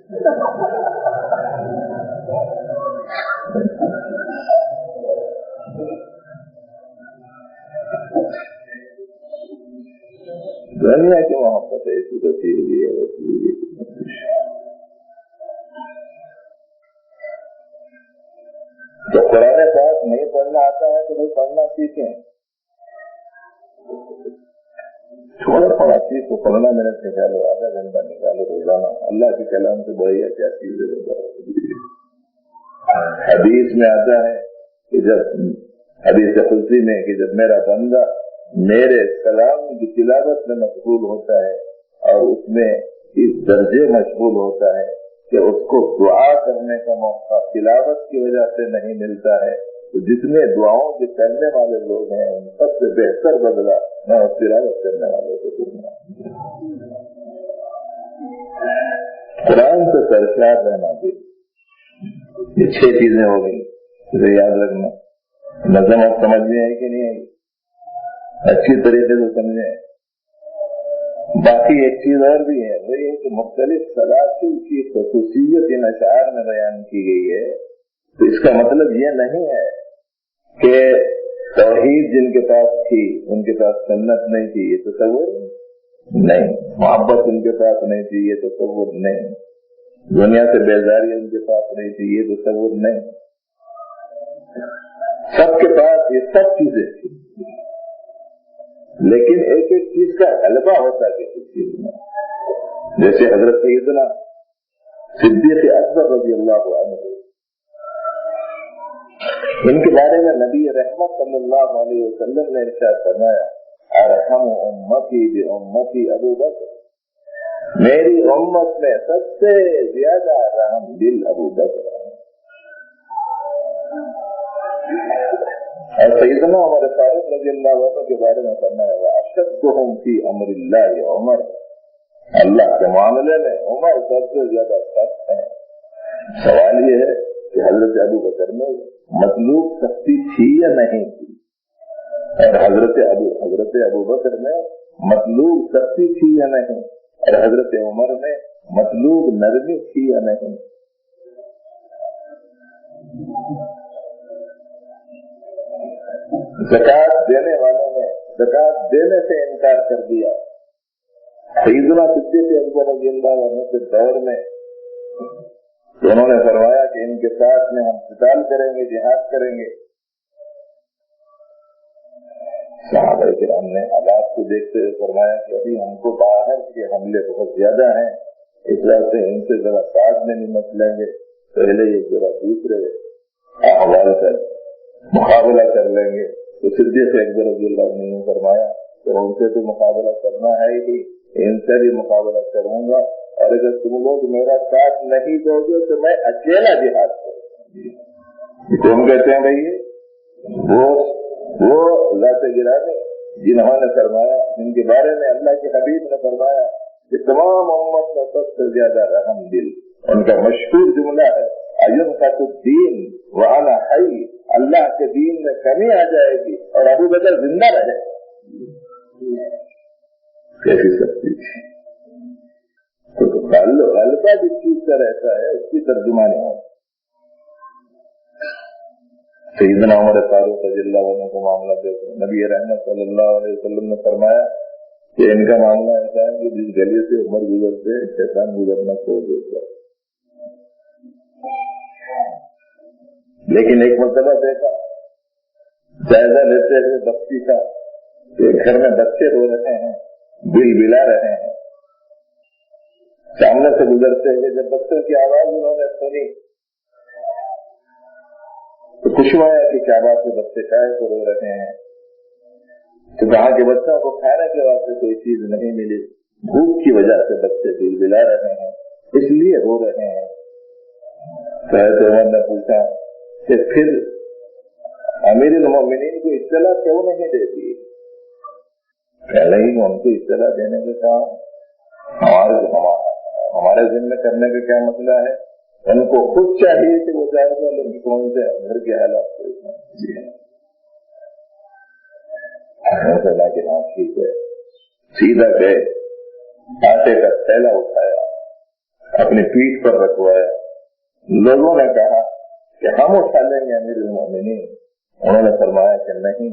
دنیا کی محبت ایسی رسی ہوئی ہے تو قرآن پاک نہیں پڑھنا آتا ہے تو بھائی پڑھنا سیکھیں. تھوڑا تھوڑا چیز کو 15 منٹ نکالو, آدھا گھنٹہ نکالو روزانہ. اللہ کے کلام سے بڑھیا کیا چیز ہے. حدیث میں آتا ہے کہ جب حدیث قدسی میں کہ جب میرا بندہ میرے کلام کی تلاوت میں مشغول ہوتا ہے اور اس میں اس درجے مشغول ہوتا ہے کہ اس کو دعا کرنے کا موقع تلاوت کی وجہ سے نہیں ملتا ہے, تو جتنے دعاؤں کے کرنے والے لوگ ہیں ان سب سے بہتر بدلہ میں اس تلاوت کرنے والے کو دوں گا. قرآن سے سرشار رہنا بھی. یہ 6 چیزیں ہو گئی, اسے یاد رکھنا. نظم آپ سمجھ میں آئی کہ نہیں آئی؟ اچھی طریقے سے سمجھیں. باقی ایک چیز اور بھی ہے, وہ یہ کہ مختلف سلاسل کی خصوصیت ان اشعار میں بیان کی گئی ہے. تو اس کا مطلب یہ نہیں ہے کہ توحید جن کے پاس تھی ان کے پاس سنت نہیں تھی, یہ تصور نہیں. محبت ان کے پاس نہیں تھی, یہ تصور نہیں. دنیا سے بیزاری ان کے پاس نہیں تھی, یہ تصور نہیں. سب کے پاس یہ سب چیزیں تھی, لیکن ایک ایک چیز کا غلبہ ہوتا ہے کسی چیز میں. جیسے حضرت سیدنا صدیق اکبر رضی اللہ عنہ, ان کے بارے میں نبی رحمت صلی اللہ علیہ وسلم نے ارشاد فرمایا, ارحم امتی بامتی ابو بکر, میری امت میں سب سے زیادہ رحم دل ابو بکر. اور سیدنا عمر فاروق رضی اللہ عنہ کے بارے میں فرمایا, اشدہم فی امر اللہ عمر, اللہ کے معاملے میں عمر سب سے زیادہ سخت ہیں. سوال یہ ہے کہ حضرت ابو بکر میں مطلوب سختی تھی یا نہیں تھی؟ اور حضرت ابو بکر میں مطلوب سختی تھی یا نہیں, اور حضرت عمر میں مطلوب نرمی تھی یا نہیں؟ زکات دینے والوں نے زکات دینے سے انکار کر دیا. سیدنا صدیق اکبر رضی اللہ عنہ کے دور میں انہوں نے فرمایا کہ ان کے ساتھ میں ہم قتال کریں گے, جہاد کریں گے. صحابہ کرام نے حالات کو دیکھتے ہوئے فرمایا کہ ابھی ہم کو باہر کے حملے بہت زیادہ ہیں, اس وجہ سے ان سے ذرا ساتھ میں نمٹ لیں گے, پہلے یہ ذرا دوسرے احوال کا مقابلہ کر لیں گے. تو صدیق اکبر رضی اللہ عنہ نے فرمایا کہ ان سے تو مقابلہ کرنا ہے ہی, ان سے بھی مقابلہ کروں گا, اور اگر تم لوگ میرا ساتھ نہیں دو گے تو میں اکیلا جہاد کروں. کون کہتے ہیں بھائی؟ وہ ذات گرامی جنہوں نے فرمایا, جن کے بارے میں اللہ کے حبیب نے فرمایا کہ تمام امت میں سب سے زیادہ رحم دل. ان کا مشہور جملہ ہے, اینقص الدین وانا حی, اللہ کے دین میں کمی آ جائے گی اور ابو بکر زندہ رہے. کیسی سختی تھی. غلبہ جس چیز کا رہتا ہے اس کی ترجمانی ہو. سیدنا عمر فاروق رضی اللہ عنہ کا معاملہ دیکھو, نبی رحمت صلی اللہ علیہ وسلم نے فرمایا کہ ان کا معاملہ ایسا ہے کہ جس گلی سے عمر گزرتے شیطان گزرنا چھوڑ دیتا. لیکن ایک مرتبہ دیکھا, جائزہ لیتے ہوئے بستی کا, گھر میں بچے رو رہے ہیں, بل بلا رہے ہیں. سامنے سے گزرتے ہوئے جب بچوں کی آواز انہوں نے سنی تو خوش ہوا کہ کیا بات ہے, بچے کائے کو رو رہے ہیں. تو کہا کہ بچوں کو کھانے کے واسطے کوئی چیز نہیں ملی, بھوک کی وجہ سے بچے دل بلا رہے ہیں, اس لیے رو رہے ہیں. حضرت عمر نے پوچھا کہ پھر امیر المومنین کو اطلاع کیوں نہیں دیتی؟ نہیں, ان کو اطلاع دینے کا کام ہمارے ذمہ کرنے کا کیا مسئلہ ہے؟ ان کو خود چاہیے کہ وہ جائزہ لیں کون سے گھر کے حالات کو. کہ ہاں ٹھیک ہے. سیدھا گئے, آٹے کا تھیلا اٹھایا, اپنی پیٹھ پر رکھوایا. لوگوں نے کہا کہ ہم اٹھا لیں گے امیر المومنین. انہوں نے فرمایا کہ نہیں,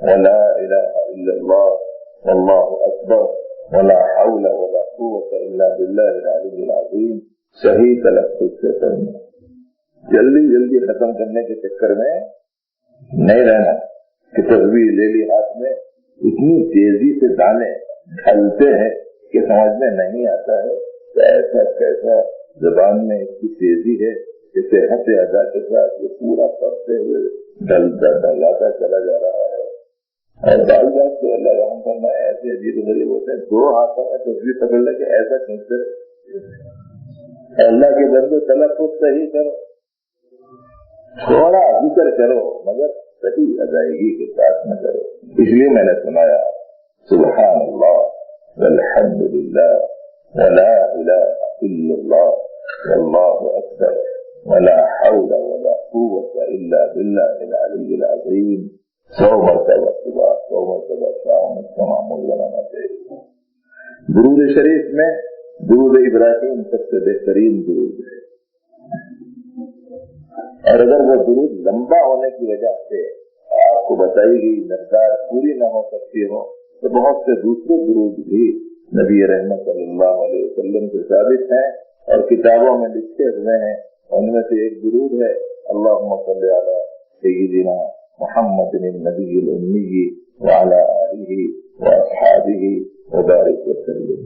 ولا إله إلا الله والله أكبر ولا حول ولا قوة إلا بالله العلي العظيم صحیح تلفظ سے کرنا. جلدی جلدی ختم کرنے کے چکر میں نہیں رہنا کہ تصویر لے لی ہاتھ میں، اتنی تیزی سے دانے ڈھلتے ہیں کہ سمجھ میں نہیں آتا ہے کہ ایسا کیسا زبان میں اس کی تیزی ہے کہ صحت ادا کے ساتھ یہ پورا کرتے ہوئے ڈھلاتا چلا جا رہا ہے. اور بال بات تو اللہ رحم کرنا ایسے عجیب غریب ہوتے ہیں، دو ہاتھوں میں تصویر پکڑ لے کے ایسا کھینچتے. اللہ کے بندے تلفظ صحیح کرو، تھوڑا ذکر کرو مگر صحیح ادائیگی کے ساتھ نہ کرو. اس لیے میں نے سنایا سبحان اللہ والحمد للہ ولا الہ الا اللہ واللہ اکبر ولا حول ولا قوة الا باللہ العلی العظیم. 100 مرتبہ صبح 100 مرتبہ شام میں تمام لگانا چاہیے. درود شریف میں درود ابراہیم سب سے بہترین درود ہے، اور اگر وہ درود لمبا ہونے کی وجہ سے آپ کو بتائی گئی مقدار پوری نہ ہو سکتی ہو تو بہت سے دوسرے درود بھی نبی رحمت صلی اللہ علیہ وسلم سے ثابت ہیں اور کتابوں میں لکھے ہوئے ہیں. ان میں سے ایک درود ہے اللہم صلی علی سیدنا محمد النبی الامی وعلی آلہ واصحابہ وبارک وسلم.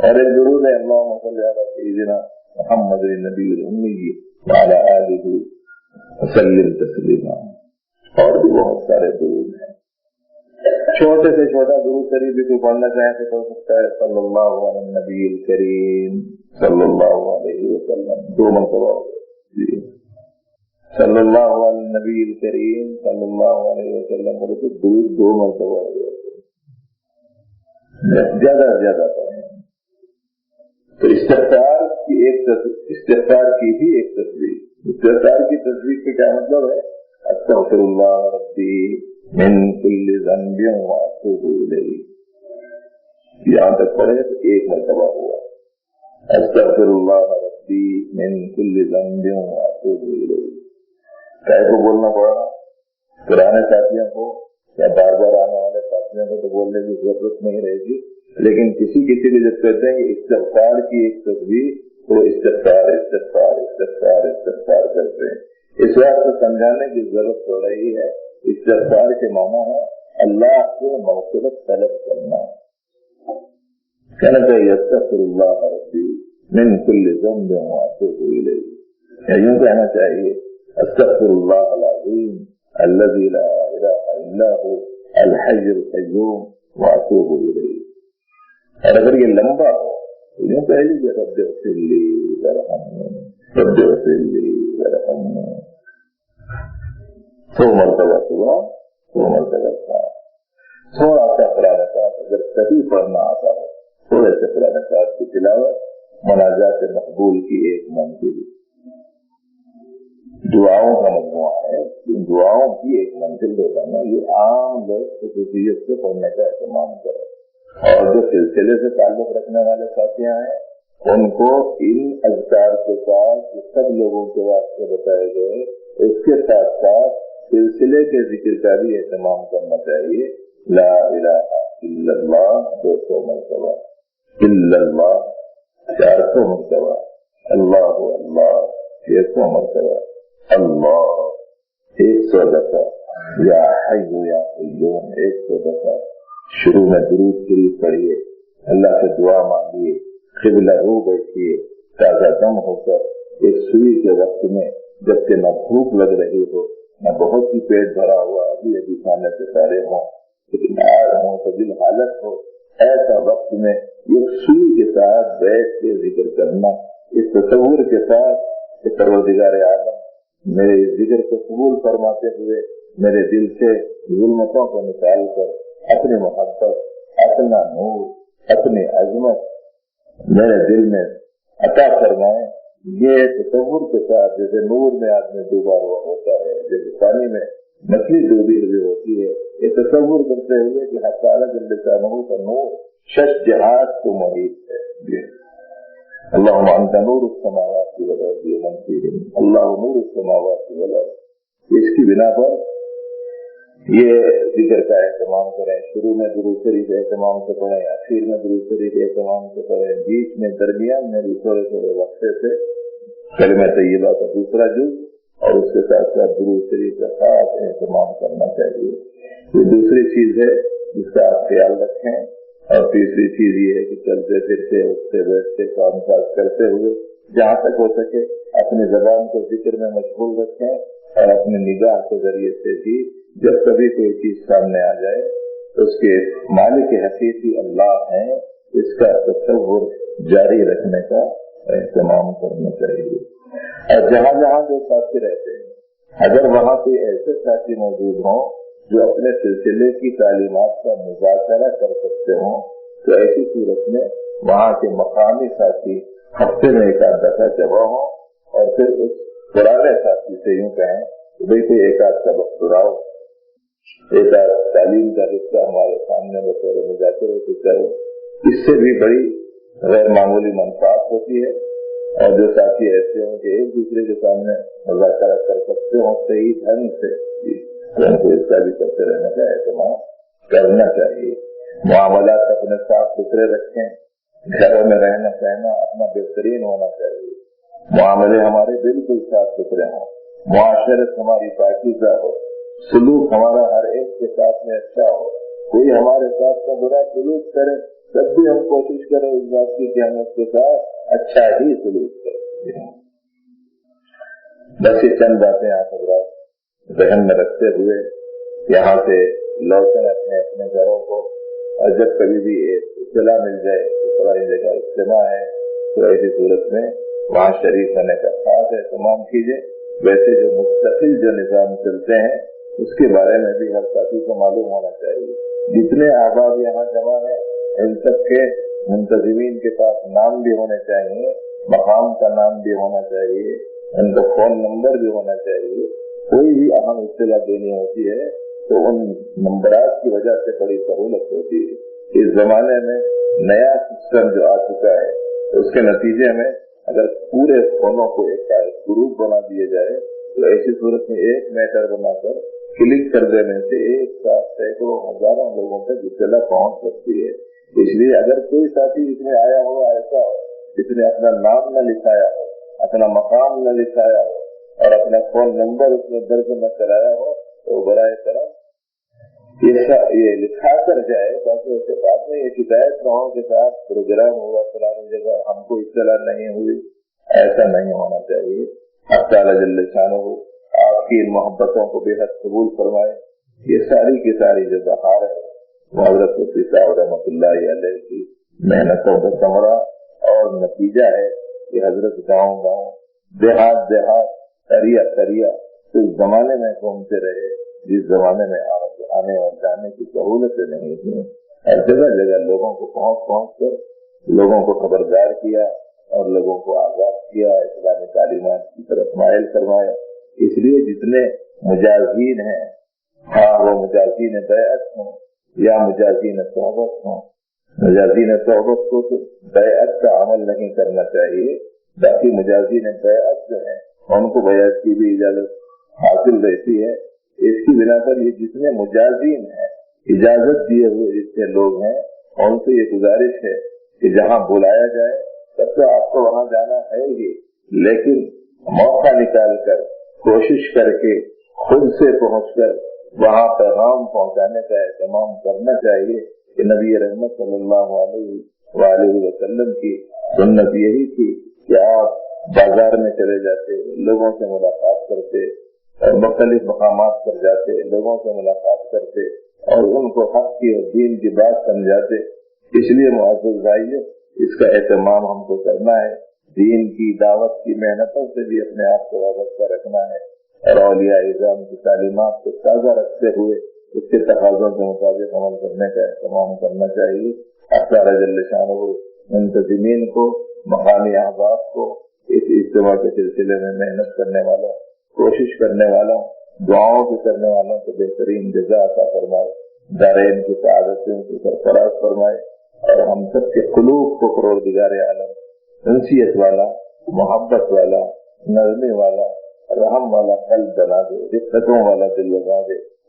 اور ایک درود ہے اللہم صلی علی سیدنا محمد النبی الامی وعلی آلہ وسلم تسلیما. اور بھی بہت سارے درود ہیں. چھوٹے سے چھوٹا درود شریف بھی کوئی پڑھنا چاہے تو پڑھ سکتا ہے صلی اللہ علیہ النبی الکریم صلی اللہ علیہ وسلم 2 مرتبہ صلی اللہ علیہ النبی الکریم صلی اللہ علیہ وسلم بولے تو درود 2 مرتبہ ہو گیا. زیادہ سے زیادہ پڑھیں. تو استغفار کی بھی ایک تصویر. استغفار کی تصویر کا کیا مطلب ہے؟ استغفر اللہ ربی من کل ذنب واتوب الیہ. یہاں تک پڑھے تو 1 مرتبہ ہوا استغفر اللہ ربی من کل ذنب واتوب الیہ. کہے کو بولنا پڑا پرانے ساتھیوں کو یا بار بار آنے والے ساتھیوں کو تو بولنے کی ضرورت نہیں رہے گی، لیکن کسی کو جب کہتے ہیں کہ استغفار کی ایک تصویر تو استغفار استغفار استغفار استغفار کرتے ہیں. اس بات کو سمجھانے کی ضرورت ہو رہی ہے. استغفار کے معنی ہے اللہ سے مغفرت طلب کرنا. کہنا چاہیے استغفر اللہ ربی من کل ذنب واتوب الیہ. یوں کہنا چاہیے استغفر اللہ العظیم الذی لا الہ الا هو الحی القیوم واتوب الیہ. اور اگر یہ لمبا ہو تو یوں کہہ لیجیے رب اغفر لی وارحمنی رب اغفر لی وارحمنی. 100 مرتبہ صبح 100 مرتبہ شام. تھوڑا سا قرآن پاک اگر صحیح پڑھنا آتا ہے تھوڑے سے قرآن پاک کی تلاوت مناجات مقبول کی ایک منزل. دعاؤں کا مجموعہ ہے، ان دعاؤں کی ایک منزل ہوتا ہے. یہ عام لوگ خصوصیت سے پڑھنے کا اہتمام کریں، اور جو سلسلے سے تعلق رکھنے والے ساتھیاں ہیں ان کو ان اذکار کے ساتھ سب لوگوں کے واسطے بتائے گئے اس کے ساتھ ساتھ سلسلے کے ذکر کا بھی اہتمام کرنا چاہیے. لا الہ الا اللہ 200 مرتبہ، الا اللہ 400 مرتبہ، اللہ اللہ 600 مرتبہ، اللہ 100 دفعہ، یا حی یا قیوم 100 دفعہ. شروع میں درود شریف پڑھیے، اللہ سے دعا مانگیے، قبلہ رو بیٹھیے، تازہ دم ہو کر ایک سوئی کے وقت میں جبکہ نہ بھوک لگ رہی ہو نہ بہت ہی پیٹ بھرا ہوا ابھی کھانے سے سارے ہوں لیکن آج ہوں تو دل حالت ہو، ایسا وقت میں یہ سوئی کے ساتھ بیٹھ کے ذکر کرنا اس تصور کے ساتھ کہ پروردگار عالم میرے ذکر کو قبول فرماتے ہوئے میرے دل سے ظلمتوں کو نکال کر اپنی محبت، اپنا نور، اپنی عظمت میرے دل میں عطا فرمائے. یہ تصور کے ساتھ جیسے نور میں آدمی ڈوبا ہوا ہوتا ہے، جیسے پانی میں مچھلی ڈوبی ہوئی ہوتی ہے، یہ تصور کرتے ہوئے کہ حق تعالیٰ جل شانہ کا نور شش جہات کو محیط ہے. اللہم انت نور السماوات والارض ومن فیہن، اللہ نور السماوات والارض. اس کی بنا پر یہ ذکر کا اہتمام کریں، شروع میں درود شریف اہتمام سے پڑھیں، آخر میں درود شریف اہتمام سے پڑھیں، بیچ میں درمیان میں بھی تھوڑے تھوڑے وقفے سے کلمہ طیبہ کا دوسرا جز اور اس کے ساتھ ساتھ درود شریف کا خاص اہتمام کرنا چاہیے۔ یہ دوسری چیز ہے جس کا آپ خیال رکھیں۔ اور تیسری چیز یہ ہے کہ چلتے پھرتے اٹھتے بیٹھتے کام کاج کرتے ہوئے جہاں تک ہو سکے اپنی زبان کو ذکر میں مشغول رکھیں، اور اپنی نگاہ کے ذریعے سے بھی جب کبھی کوئی چیز سامنے آ جائے تو اس کے مالک حقیقی اللہ ہیں اس کا تصور جاری رکھنے کا اہتمام کرنا چاہیے۔ اور جہاں جہاں جو ساتھی رہتے ہیں اگر وہاں کوئی ایسے ساتھی موجود ہوں جو اپنے سلسلے کی تعلیمات کا مذاکرہ کر سکتے ہوں تو ایسی صورت میں وہاں کے مقامی ساتھی ہفتے میں ایک آدھ دفعہ جمع ہوں اور پھر اس پرانے ساتھی سے یوں کہیں کہ بھئی کوئی ایک آدھ سبق سناؤ، ایک آدھ تعلیم کا حصہ ہمارے سامنے بطور مذاکرے کی کرو۔ اس سے بھی بڑی غیر معمولی منفعت ہوتی ہے۔ اور جو ساتھی ایسے ہوں کہ ایک دوسرے کے سامنے مذاکرہ کر سکتے ہوں صحیح ڈھنگ سے، ان کو اس کا بھی کرتے رہنے کا اہتمام کرنا چاہیے۔ معاملات اپنے صاف ستھرے رکھیں، گھروں میں رہنا سہنا اپنا بہترین ہونا چاہیے، معاملے ہمارے بالکل صاف ستھرے ہوں، معاشرت ہماری پاکیزہ ہو، سلوک ہمارا ہر ایک کے ساتھ میں اچھا ہو۔ کوئی ہمارے ساتھ کا برا سلوک کرے تب بھی ہم کوشش کریں اس بات کی کہ ہم اس کے ساتھ اچھا ہی سلوک کریں۔ بس یہ چند باتیں آپ حضرات ذہن میں رکھتے ہوئے یہاں سے لوٹیں اپنے گھروں کو، اور جب کبھی بھی اطلاع مل جائے کہ فلاں جگہ اجتماع ہے تو ایسی صورت میں وہاں شریک ہونے کا خاص اہتمام کیجیے۔ ویسے جو مستقل جو نظام چلتے ہیں اس کے بارے میں بھی ہر ساتھی کو معلوم ہونا چاہیے۔ جتنے احباب یہاں جمع ہیں ان سب کے منتظمین کے پاس نام بھی ہونے چاہیے، مقام کا نام بھی ہونا چاہیے، ان کا فون نمبر بھی ہونا چاہیے۔ کوئی بھی اہم اطلاع دینی ہوتی ہے تو ان نمبرات کی وجہ سے بڑی سہولت ہوتی ہے۔ اس زمانے میں نیا سسٹم جو آ چکا ہے اس کے نتیجے میں اگر پورے فونوں کو ایک گروپ بنا دیے جائے تو ایسی صورت میں ایک میٹر بنا کر کلک کر دینے سے ایک ساتھ سینکڑوں ہزاروں لوگوں تک اطلاع پہنچ سکتی ہے۔ اس لیے اگر کوئی ساتھی اس میں آیا ہو ایسا ہو جس نے اپنا نام نہ لکھایا ہو، اپنا مقام نہ لکھایا ہو اور اپنا فون نمبر اس میں درج نہ کرایا ہو تو برائے طرح یہ لکھا کر جائے تاکہ اس کے بعد میں یہ شکایت نہ ہو کہ صاحب پروگرام ہوا فلانی جگہ ہم کو اطلاع نہیں ہوئی۔ ایسا نہیں ہونا چاہیے۔ اللہ تعالیٰ جل شانہ آپ کی ان محبتوں کو بے حد قبول فرمائے۔ یہ ساری کی ساری جو بہار ہے وہ حضرت مفتی صاحب رحمۃ اللہ علیہ کی محنتوں کا ثمرہ اور نتیجہ ہے کہ حضرت گاؤں گاؤں دیہات دیہات قریہ قریہ اس زمانے میں گھومتے رہے جس زمانے میں آنے اور جانے کی سہولتیں نہیں تھیں، اور جگہ جگہ لوگوں کو پہنچ کر لوگوں کو خبردار کیا اور لوگوں کو آزاد کیا، اسلامی تعلیمات کی طرف مائل کروایا۔ اس لیے جتنے مجازین ہیں، ہاں وہ مجازین بیعت ہوں یا مجازین صحبت ہوں، مجازین صحبت کو تو بیعت کا عمل نہیں کرنا چاہیے، باقی مجازین بیعت جو ہیں ان کو بیعت کی بھی اجازت حاصل رہتی ہے۔ اس کی بنا پر یہ جتنے مجازین ہیں، اجازت دیے ہوئے جتنے لوگ ہیں، ان سے یہ گزارش ہے کہ جہاں بلایا جائے تب تو آپ کو وہاں جانا ہے ہی، لیکن موقع نکال کر کوشش کر کے خود سے پہنچ کر وہاں پیغام پہنچانے کا اہتمام کرنا چاہیے کہ نبی رحمت صلی اللہ علیہ وآلہ وسلم کی سنت یہی تھی کہ آپ بازار میں چلے جاتے، لوگوں سے ملاقات کرتے اور مختلف مقامات پر جاتے، لوگوں سے ملاقات کرتے اور ان کو حق کی اور دین کی بات سمجھاتے۔ اس لیے معزز بھائیو اس کا اہتمام ہم کو کرنا ہے، دین کی دعوت کی محنتوں سے بھی اپنے آپ کو وابستہ رکھنا ہے اور اولیاء اعظام کی تعلیمات کو تازہ رکھتے ہوئے اس کے تقاضوں کے مطابق عمل کرنے کا اہتمام کرنا چاہیے۔ اللہ جل شانہ منتظمین کو، مقامی احباب کو، اس اجتماع کے سلسلے میں محنت کرنے والوں، کوشش کرنے والوں، دعاؤں کے کرنے والوں کو بہترین جزا عطا فرمائے، دارین کی سعادتوں کو سرفراز فرمائے اور ہم سب کے قلوب کو پروردگار عالم انسیت والا، محبت والا، نرمی والا، رحم والا قلب بنا دے، رفقتوں والا دل لگا دے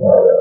وعلى